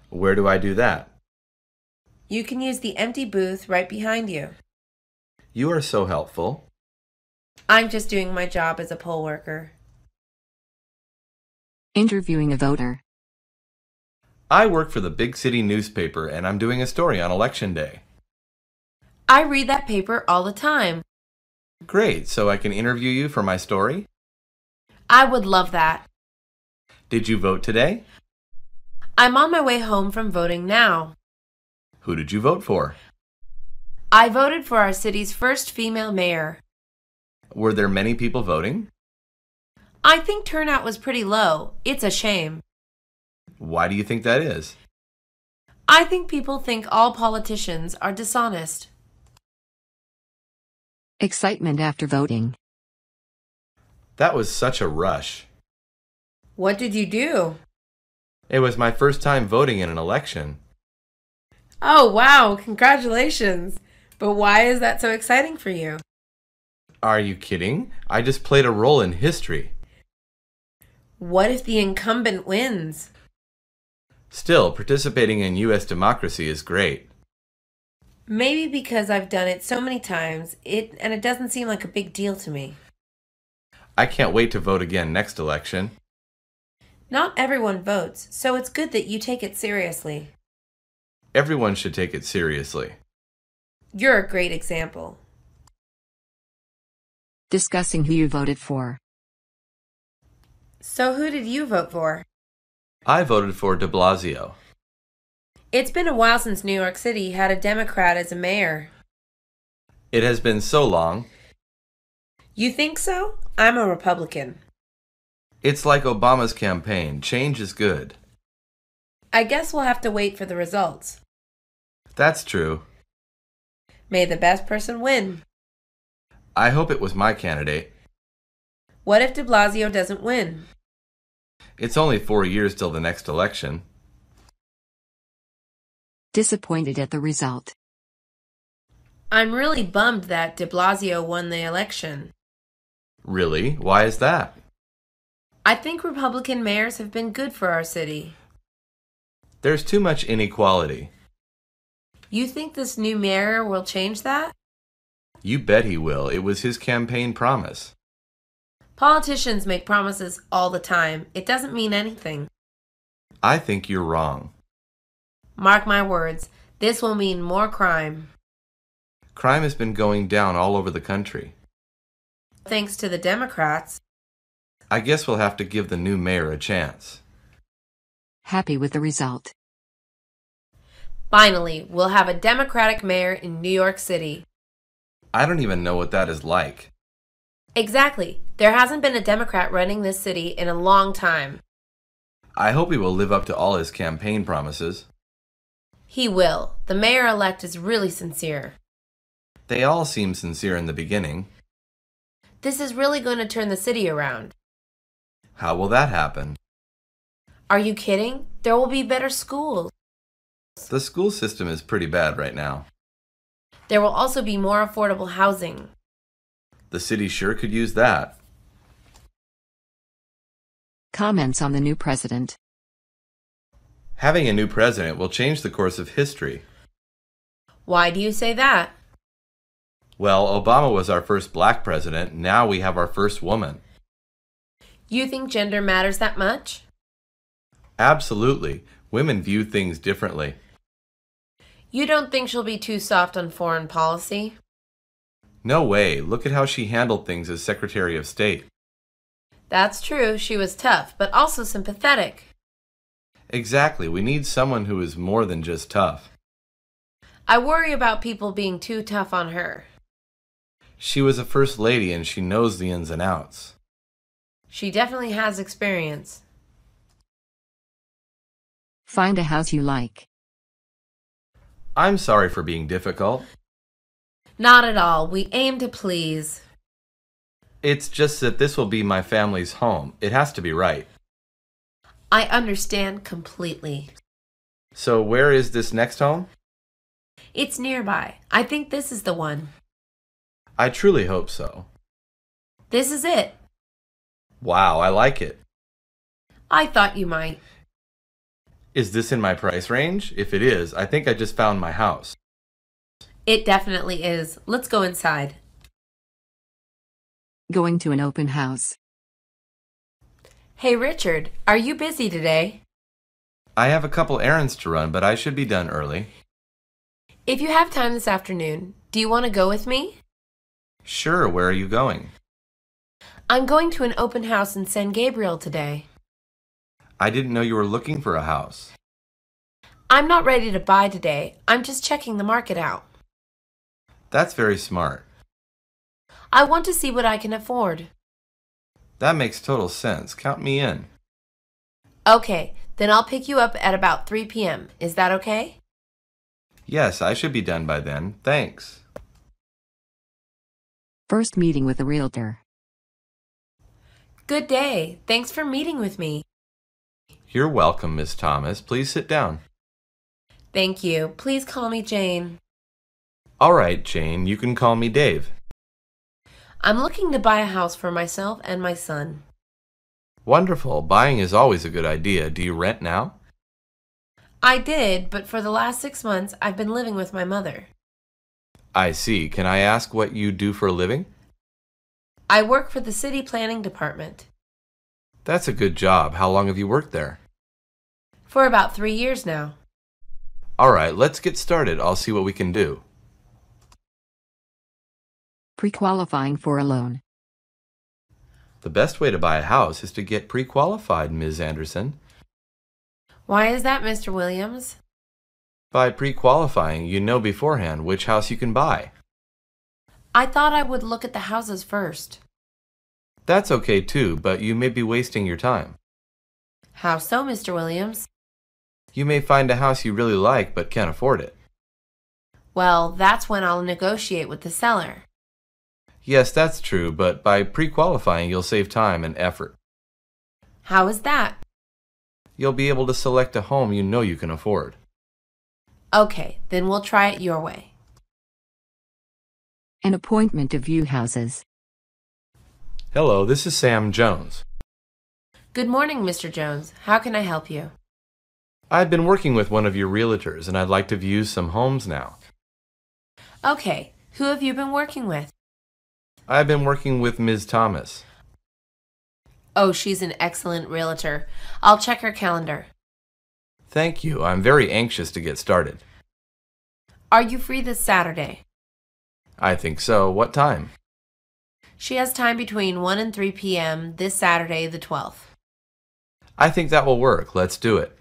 Where do I do that? You can use the empty booth right behind you. You are so helpful. I'm just doing my job as a poll worker. Interviewing a voter. I work for the big city newspaper and I'm doing a story on Election Day. I read that paper all the time. Great, so I can interview you for my story? I would love that. Did you vote today? I'm on my way home from voting now. Who did you vote for? I voted for our city's first female mayor. Were there many people voting? I think turnout was pretty low. It's a shame. Why do you think that is? I think people think all politicians are dishonest. Excitement after voting. That was such a rush. What did you do? It was my first time voting in an election. Oh, wow, congratulations. But why is that so exciting for you? Are you kidding? I just played a role in history. What if the incumbent wins? Still, participating in U.S. democracy is great. Maybe because I've done it so many times, it doesn't seem like a big deal to me. I can't wait to vote again next election. Not everyone votes, so it's good that you take it seriously. Everyone should take it seriously. You're a great example. Discussing who you voted for. So who did you vote for? I voted for de Blasio. It's been a while since New York City had a Democrat as a mayor. It has been so long. You think so? I'm a Republican. It's like Obama's campaign. Change is good. I guess we'll have to wait for the results. That's true. May the best person win. I hope it was my candidate. What if de Blasio doesn't win? It's only 4 years till the next election. Disappointed at the result. I'm really bummed that de Blasio won the election. Really? Why is that? I think Republican mayors have been good for our city. There's too much inequality. You think this new mayor will change that? You bet he will. It was his campaign promise. Politicians make promises all the time. It doesn't mean anything. I think you're wrong. Mark my words, this will mean more crime. Crime has been going down all over the country. Thanks to the Democrats. I guess we'll have to give the new mayor a chance. Happy with the result. Finally, we'll have a Democratic mayor in New York City. I don't even know what that is like. Exactly. There hasn't been a Democrat running this city in a long time. I hope he will live up to all his campaign promises. He will. The mayor-elect is really sincere. They all seem sincere in the beginning. This is really going to turn the city around. How will that happen? Are you kidding? There will be better schools. The school system is pretty bad right now. There will also be more affordable housing. The city sure could use that. Comments on the new president. Having a new president will change the course of history. Why do you say that? Well, Obama was our first black president. Now we have our first woman. You think gender matters that much? Absolutely. Women view things differently. You don't think she'll be too soft on foreign policy? No way. Look at how she handled things as Secretary of State. That's true. She was tough, but also sympathetic. Exactly. We need someone who is more than just tough. I worry about people being too tough on her. She was a first lady and she knows the ins and outs. She definitely has experience. Find a house you like. I'm sorry for being difficult. Not at all. We aim to please. It's just that this will be my family's home. It has to be right. I understand completely. So where is this next home? It's nearby. I think this is the one. I truly hope so. This is it. Wow, I like it. I thought you might. Is this in my price range? If it is, I think I just found my house. It definitely is. Let's go inside. Going to an open house. Hey, Richard, are you busy today? I have a couple errands to run, but I should be done early. If you have time this afternoon, do you want to go with me? Sure, where are you going? I'm going to an open house in San Gabriel today. I didn't know you were looking for a house. I'm not ready to buy today. I'm just checking the market out. That's very smart. I want to see what I can afford. That makes total sense. Count me in. Okay, then I'll pick you up at about 3 p.m. Is that okay? Yes, I should be done by then. Thanks. First meeting with a realtor. Good day. Thanks for meeting with me. You're welcome, Miss Thomas. Please sit down. Thank you. Please call me Jane. All right, Jane, you can call me Dave. I'm looking to buy a house for myself and my son. Wonderful. Buying is always a good idea. Do you rent now? I did, but for the last 6 months, I've been living with my mother. I see. Can I ask what you do for a living? I work for the city planning department. That's a good job. How long have you worked there? For about 3 years now. All right, let's get started. I'll see what we can do. Pre-qualifying for a loan. The best way to buy a house is to get pre-qualified, Ms. Anderson. Why is that, Mr. Williams? By pre-qualifying, you know beforehand which house you can buy. I thought I would look at the houses first. That's okay too, but you may be wasting your time. How so, Mr. Williams? You may find a house you really like but can't afford it. Well, that's when I'll negotiate with the seller. Yes, that's true, but by pre-qualifying, you'll save time and effort. How is that? You'll be able to select a home you know you can afford. Okay, then we'll try it your way. An appointment to view houses. Hello, this is Sam Jones. Good morning, Mr. Jones. How can I help you? I've been working with one of your realtors, and I'd like to view some homes now. Okay, who have you been working with? I've been working with Ms. Thomas. Oh, she's an excellent realtor. I'll check her calendar. Thank you. I'm very anxious to get started. Are you free this Saturday? I think so. What time? She has time between 1 and 3 p.m. this Saturday, the 12th. I think that will work. Let's do it.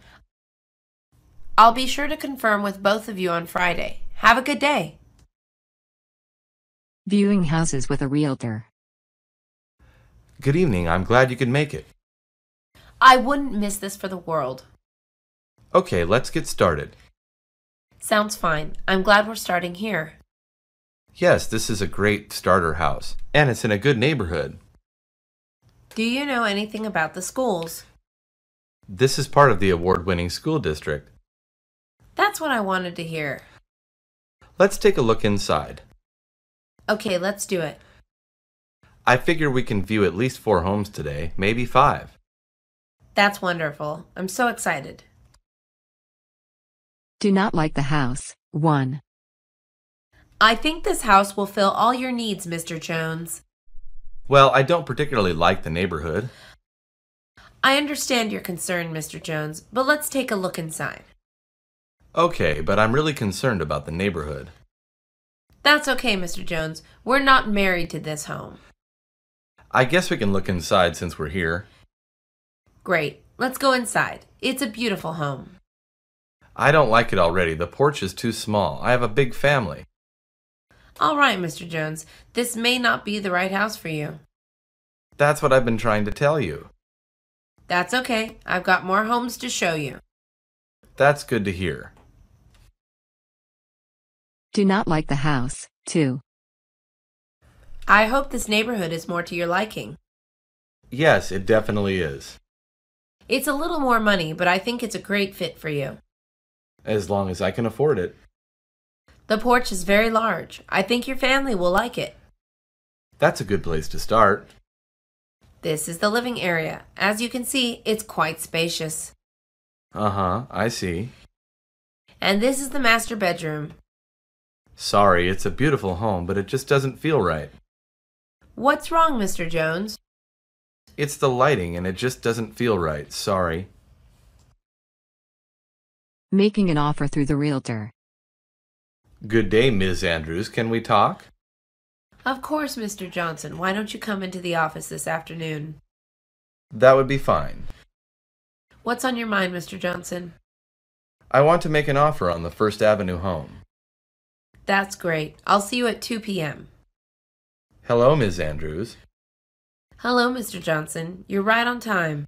I'll be sure to confirm with both of you on Friday. Have a good day. Viewing houses with a realtor. Good evening. I'm glad you could make it. I wouldn't miss this for the world. Okay, let's get started. Sounds fine. I'm glad we're starting here. Yes, this is a great starter house, and it's in a good neighborhood. Do you know anything about the schools? This is part of the award-winning school district. That's what I wanted to hear. Let's take a look inside. Okay, let's do it. I figure we can view at least 4 homes today, maybe 5. That's wonderful. I'm so excited. Do not like the house. 1. I think this house will fill all your needs, Mr. Jones. Well, I don't particularly like the neighborhood. I understand your concern, Mr. Jones, but let's take a look inside. Okay, but I'm really concerned about the neighborhood. That's okay, Mr. Jones. We're not married to this home. I guess we can look inside since we're here. Great. Let's go inside. It's a beautiful home. I don't like it already. The porch is too small. I have a big family. All right, Mr. Jones. This may not be the right house for you. That's what I've been trying to tell you. That's okay. I've got more homes to show you. That's good to hear. Do not like the house. 2. I hope this neighborhood is more to your liking. Yes, it definitely is. It's a little more money, but I think it's a great fit for you. As long as I can afford it. The porch is very large. I think your family will like it. That's a good place to start. This is the living area. As you can see, it's quite spacious. Uh-huh, I see. And this is the master bedroom. Sorry, it's a beautiful home, but it just doesn't feel right. What's wrong, Mr. Jones? It's the lighting, and it just doesn't feel right. Sorry. Making an offer through the realtor. Good day, Ms. Andrews. Can we talk? Of course, Mr. Johnson. Why don't you come into the office this afternoon? That would be fine. What's on your mind, Mr. Johnson? I want to make an offer on the First Avenue home. That's great. I'll see you at 2 p.m. Hello, Ms. Andrews. Hello, Mr. Johnson. You're right on time.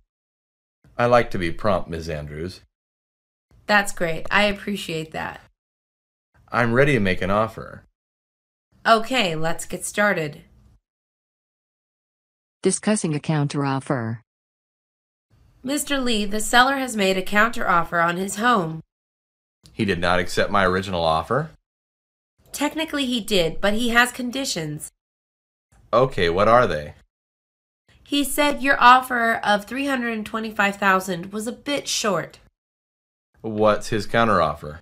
I like to be prompt, Ms. Andrews. That's great. I appreciate that. I'm ready to make an offer. Okay, let's get started. Discussing a counteroffer. Mr. Lee, the seller has made a counteroffer on his home. He did not accept my original offer? Technically he did, but he has conditions. Okay, what are they? He said your offer of $325,000 was a bit short. What's his counteroffer?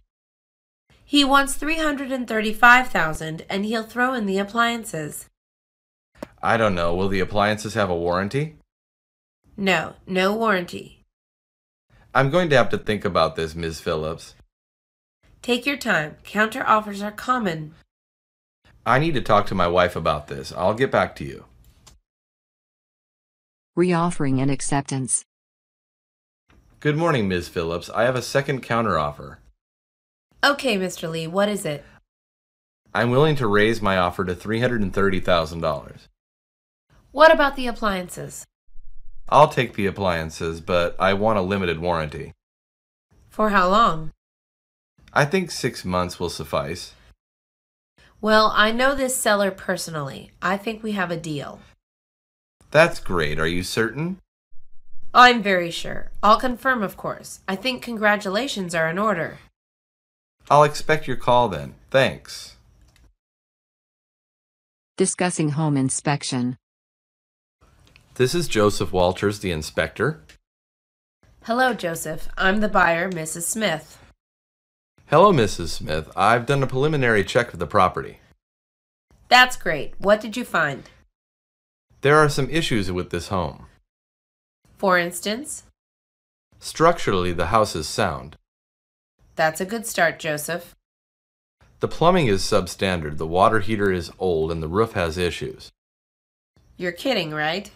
He wants $335,000 and he'll throw in the appliances. I don't know. Will the appliances have a warranty? No, no warranty. I'm going to have to think about this, Ms. Phillips. Take your time. Counteroffers are common. I need to talk to my wife about this. I'll get back to you. Reoffering and acceptance. Good morning, Ms. Phillips. I have a second counteroffer. Okay, Mr. Lee, what is it? I'm willing to raise my offer to $330,000. What about the appliances? I'll take the appliances, but I want a limited warranty. For how long? I think 6 months will suffice. Well, I know this seller personally. I think we have a deal. That's great. Are you certain? I'm very sure. I'll confirm, of course. I think congratulations are in order. I'll expect your call then. Thanks. Discussing home inspection. This is Joseph Walters, the inspector. Hello, Joseph. I'm the buyer, Mrs. Smith. Hello, Mrs. Smith. I've done a preliminary check of the property. That's great. What did you find? There are some issues with this home. For instance? Structurally, the house is sound. That's a good start, Joseph. The plumbing is substandard, the water heater is old, and the roof has issues. You're kidding, right?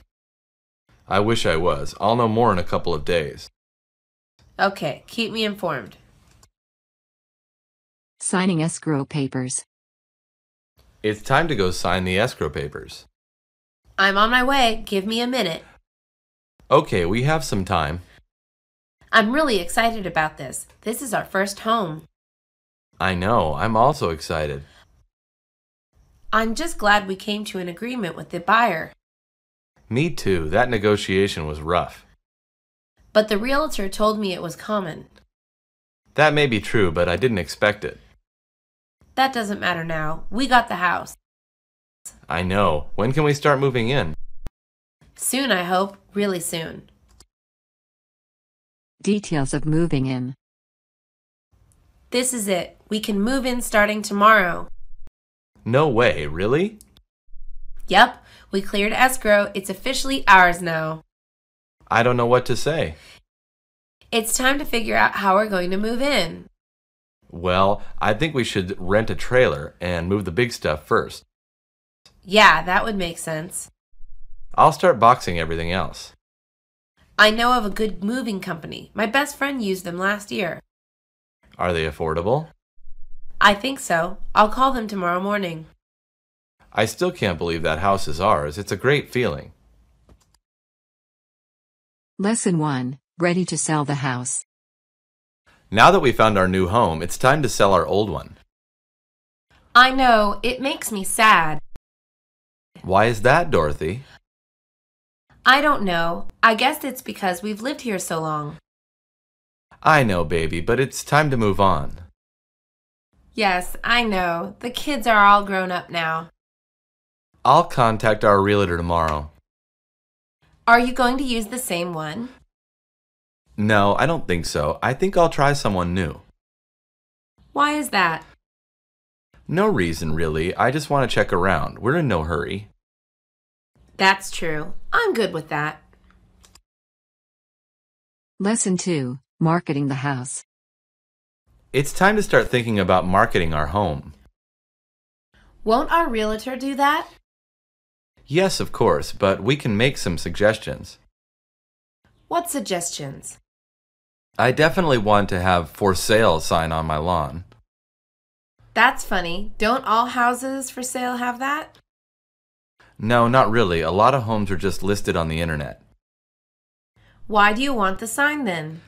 I wish I was. I'll know more in a couple of days. Okay, keep me informed. Signing escrow papers. It's time to go sign the escrow papers. I'm on my way. Give me a minute. Okay, we have some time. I'm really excited about this. This is our first home. I know. I'm also excited. I'm just glad we came to an agreement with the buyer. Me too. That negotiation was rough. But the realtor told me it was common. That may be true, but I didn't expect it. That doesn't matter now. We got the house. I know. When can we start moving in? Soon, I hope. Really soon. Details of moving in. This is it. We can move in starting tomorrow. No way, really? Yep, we cleared escrow. It's officially ours now. I don't know what to say. It's time to figure out how we're going to move in. Well, I think we should rent a trailer and move the big stuff first. Yeah, that would make sense. I'll start boxing everything else. I know of a good moving company. My best friend used them last year. Are they affordable? I think so. I'll call them tomorrow morning. I still can't believe that house is ours. It's a great feeling. Lesson 1. Ready to sell the house. Now that we found our new home, it's time to sell our old one. I know. It makes me sad. Why is that, Dorothy? I don't know. I guess it's because we've lived here so long. I know, baby, but it's time to move on. Yes, I know. The kids are all grown up now. I'll contact our realtor tomorrow. Are you going to use the same one? No, I don't think so. I think I'll try someone new. Why is that? No reason, really. I just want to check around. We're in no hurry. That's true. I'm good with that. Lesson 2. Marketing the house. It's time to start thinking about marketing our home. Won't our realtor do that? Yes, of course, but we can make some suggestions. What suggestions? I definitely want to have for sale sign on my lawn. That's funny. Don't all houses for sale have that? No, not really. A lot of homes are just listed on the internet. Why do you want the sign then?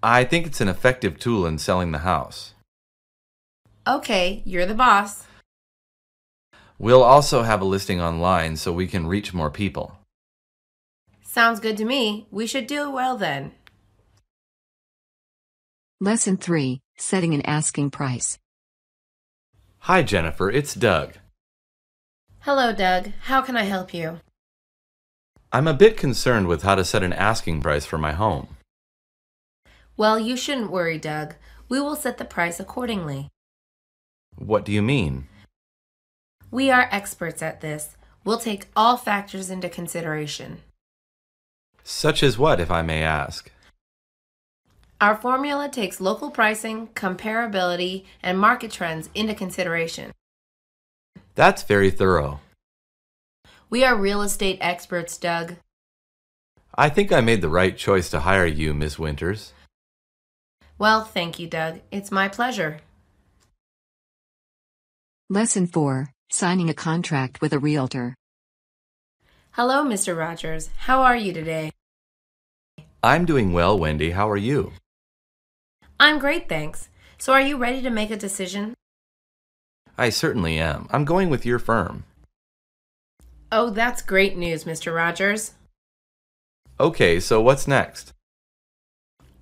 I think it's an effective tool in selling the house. Okay, you're the boss. We'll also have a listing online so we can reach more people. Sounds good to me. We should do well then. Lesson 3. Setting and asking price. Hi, Jennifer. It's Doug. Hello, Doug. How can I help you? I'm a bit concerned with how to set an asking price for my home. Well, you shouldn't worry, Doug. We will set the price accordingly. What do you mean? We are experts at this. We'll take all factors into consideration. Such as what, if I may ask? Our formula takes local pricing, comparability, and market trends into consideration. That's very thorough. We are real estate experts, Doug. I think I made the right choice to hire you, Miss Winters. Well, thank you, Doug. It's my pleasure. Lesson 4. Signing a contract with a realtor. Hello, Mr. Rogers. How are you today? I'm doing well, Wendy. How are you? I'm great, thanks. So are you ready to make a decision? I certainly am. I'm going with your firm. Oh, that's great news, Mr. Rogers. Okay, so what's next?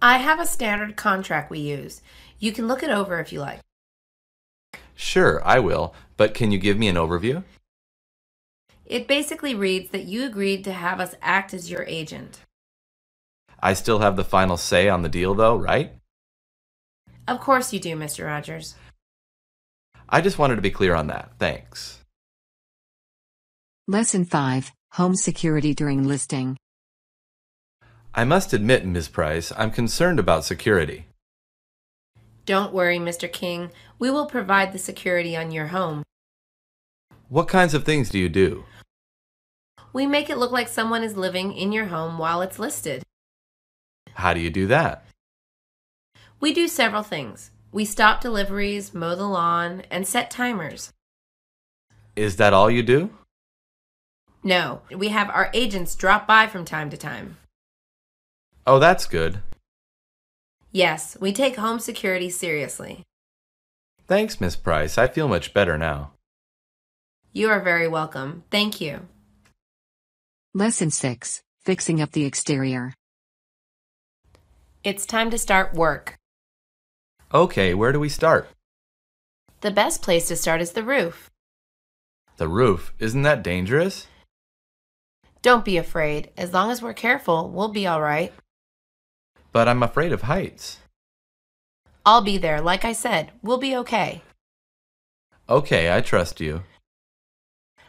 I have a standard contract we use. You can look it over if you like. Sure, I will, but can you give me an overview? It basically reads that you agreed to have us act as your agent. I still have the final say on the deal, though, right? Of course you do, Mr. Rogers. I just wanted to be clear on that. Thanks. Lesson 5, Home Security During Listing. I must admit, Ms. Price, I'm concerned about security. Don't worry, Mr. King. We will provide the security on your home. What kinds of things do you do? We make it look like someone is living in your home while it's listed. How do you do that? We do several things. We stop deliveries, mow the lawn, and set timers. Is that all you do? No, we have our agents drop by from time to time. Oh, that's good. Yes, we take home security seriously. Thanks, Miss Price. I feel much better now. You are very welcome. Thank you. Lesson 6, Fixing Up the Exterior. It's time to start work. Okay, where do we start? The best place to start is the roof. The roof. Isn't that dangerous? Don't be afraid. As long as we're careful, we'll be all right. But I'm afraid of heights. I'll be there. Like I said, we'll be okay. Okay, I trust you.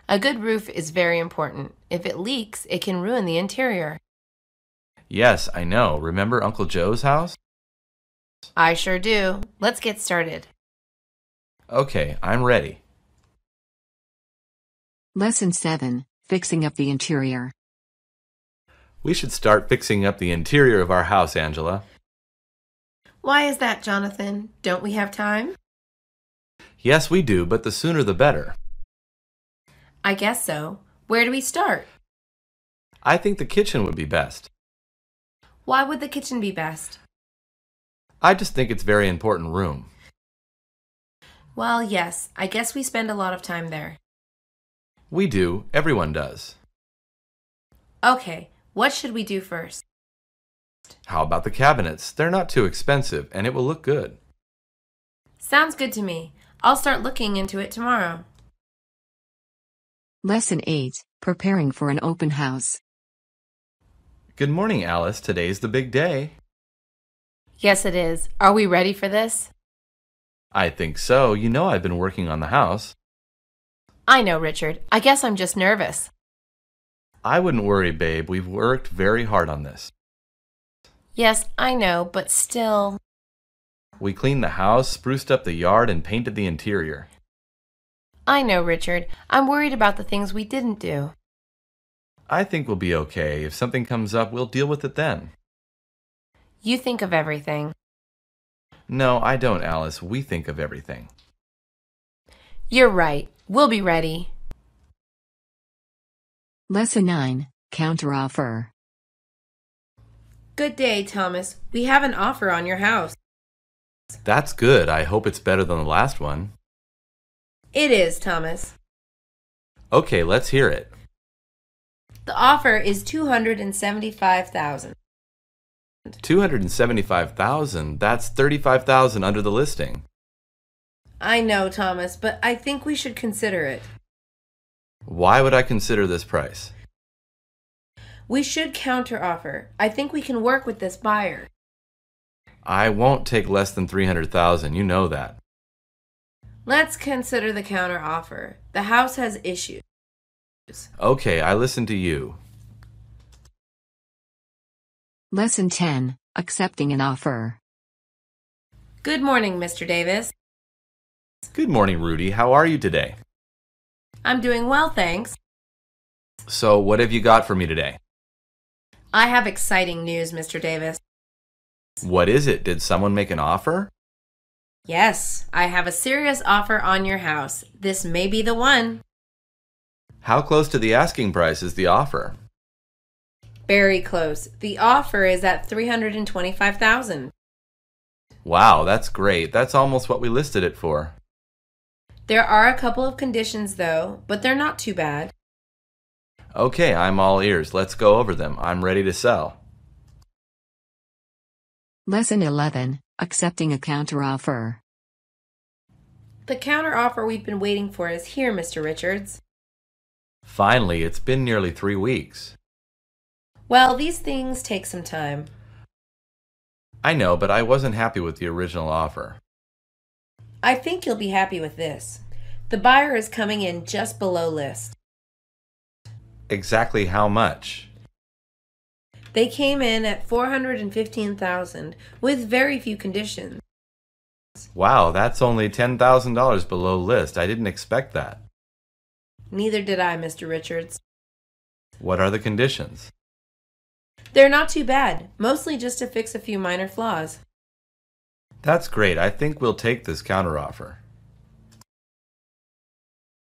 A good roof is very important. If it leaks, it can ruin the interior. Yes, I know. Remember Uncle Joe's house? I sure do. Let's get started. Okay, I'm ready. Lesson 7, Fixing Up the Interior. We should start fixing up the interior of our house, Angela. Why is that, Jonathan? Don't we have time? Yes, we do, but the sooner the better. I guess so. Where do we start? I think the kitchen would be best. Why would the kitchen be best? I just think it's a very important room. Well, yes, I guess we spend a lot of time there. We do. Everyone does. Okay, what should we do first? How about the cabinets? They're not too expensive, and it will look good. Sounds good to me. I'll start looking into it tomorrow. Lesson 8, Preparing for an Open House. Good morning, Alice. Today's the big day. Yes, it is. Are we ready for this? I think so. You know I've been working on the house. I know, Richard. I guess I'm just nervous. I wouldn't worry, babe. We've worked very hard on this. Yes, I know, but still. We cleaned the house, spruced up the yard, and painted the interior. I know, Richard. I'm worried about the things we didn't do. I think we'll be okay. If something comes up, we'll deal with it then. You think of everything. No, I don't, Alice. We think of everything. You're right. We'll be ready. Lesson 9, Counteroffer. Good day, Thomas. We have an offer on your house. That's good. I hope it's better than the last one. It is, Thomas. Okay, let's hear it. The offer is $275,000. $275,000? That's $35,000 under the listing. I know, Thomas, but I think we should consider it. Why would I consider this price? We should counteroffer. I think we can work with this buyer. I won't take less than $300,000. You know that. Let's consider the counteroffer. The house has issues. Okay, I listen to you. Lesson 10, Accepting an Offer. Good morning, Mr. Davis. Good morning, Rudy. How are you today? I'm doing well, thanks. So, what have you got for me today? I have exciting news, Mr. Davis. What is it? Did someone make an offer? Yes, I have a serious offer on your house. This may be the one. How close to the asking price is the offer? Very close. The offer is at $325,000. Wow, that's great. That's almost what we listed it for. There are a couple of conditions, though, but they're not too bad. Okay, I'm all ears. Let's go over them. I'm ready to sell. Lesson 11, Accepting a Counteroffer. The counteroffer we've been waiting for is here, Mr. Richards. Finally, it's been nearly 3 weeks. Well, these things take some time. I know, but I wasn't happy with the original offer. I think you'll be happy with this. The buyer is coming in just below list. Exactly how much? They came in at $415,000 with very few conditions. Wow, that's only $10,000 below list. I didn't expect that. Neither did I, Mr. Richards. What are the conditions? They're not too bad, mostly just to fix a few minor flaws. That's great. I think we'll take this counteroffer.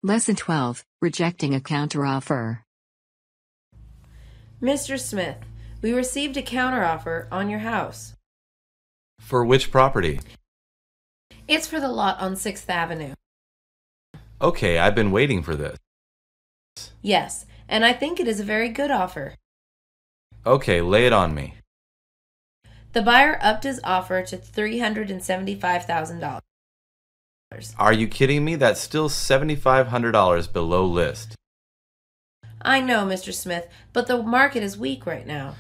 Lesson 12, Rejecting a Counteroffer. Mr. Smith, we received a counteroffer on your house. For which property? It's for the lot on 6th Avenue. Okay, I've been waiting for this. Yes, and I think it is a very good offer. Okay, lay it on me. The buyer upped his offer to $375,000. Are you kidding me? That's still $7,500 below list. I know, Mr. Smith, but the market is weak right now.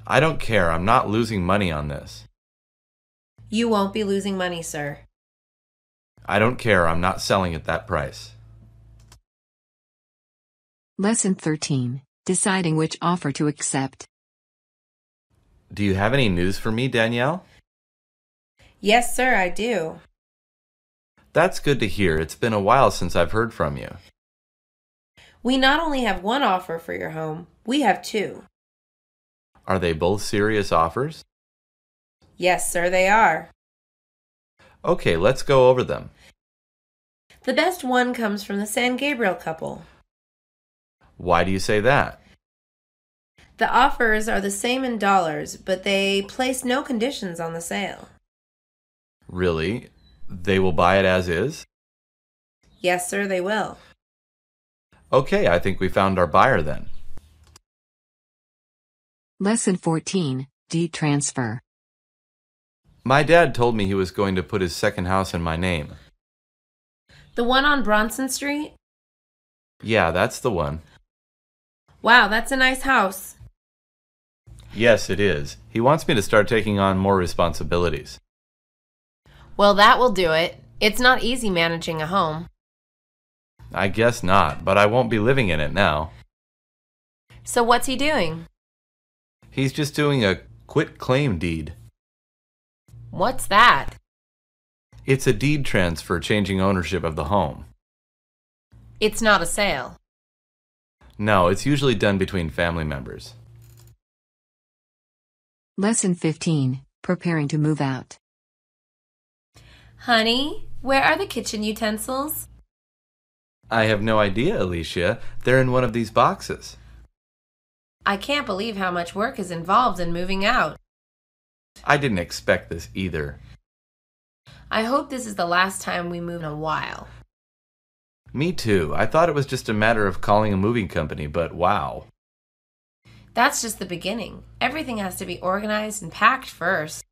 I don't care. I'm not losing money on this. You won't be losing money, sir. I don't care. I'm not selling at that price. Lesson 13, Deciding which offer to accept. Do you have any news for me, Danielle? Yes, sir, I do. That's good to hear. It's been a while since I've heard from you. We not only have one offer for your home, we have two. Are they both serious offers? Yes, sir, they are. Okay, let's go over them. The best one comes from the San Gabriel couple. Why do you say that? The offers are the same in dollars, but they place no conditions on the sale. Really? They will buy it as is? Yes, sir, they will. Okay, I think we found our buyer then. Lesson 14, Deed Transfer. My dad told me he was going to put his second house in my name. The one on Bronson Street? Yeah, that's the one. Wow, that's a nice house. Yes, it is. He wants me to start taking on more responsibilities. Well, that will do it. It's not easy managing a home. I guess not, but I won't be living in it now. So what's he doing? He's just doing a quit-claim deed. What's that? It's a deed transfer changing ownership of the home. It's not a sale. No, it's usually done between family members. Lesson 15, Preparing to Move Out. Honey, where are the kitchen utensils? I have no idea, Alicia. They're in one of these boxes. I can't believe how much work is involved in moving out. I didn't expect this either. I hope this is the last time we move in a while. Me too. I thought it was just a matter of calling a moving company, but wow. That's just the beginning. Everything has to be organized and packed first.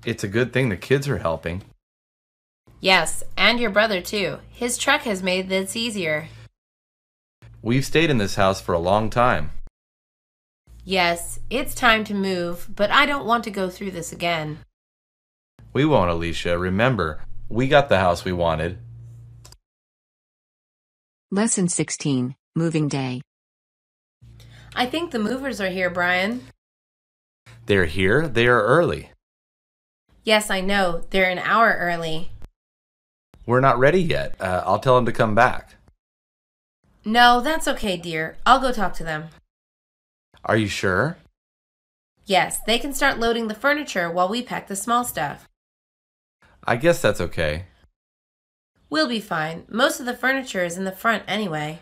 It's a good thing the kids are helping. Yes, and your brother too. His truck has made this easier. We've stayed in this house for a long time. Yes, it's time to move, but I don't want to go through this again. We won't, Alicia. Remember, we got the house we wanted. Lesson 16, Moving Day. I think the movers are here, Brian. They're here. They are early. Yes, I know. They're an hour early. We're not ready yet. I'll tell them to come back. No, that's okay, dear. I'll go talk to them. Are you sure? Yes, they can start loading the furniture while we pack the small stuff. I guess that's okay. We'll be fine. Most of the furniture is in the front anyway.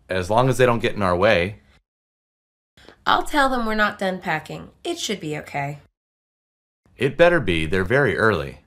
As long as they don't get in our way. I'll tell them we're not done packing. It should be okay. It better be. They're very early.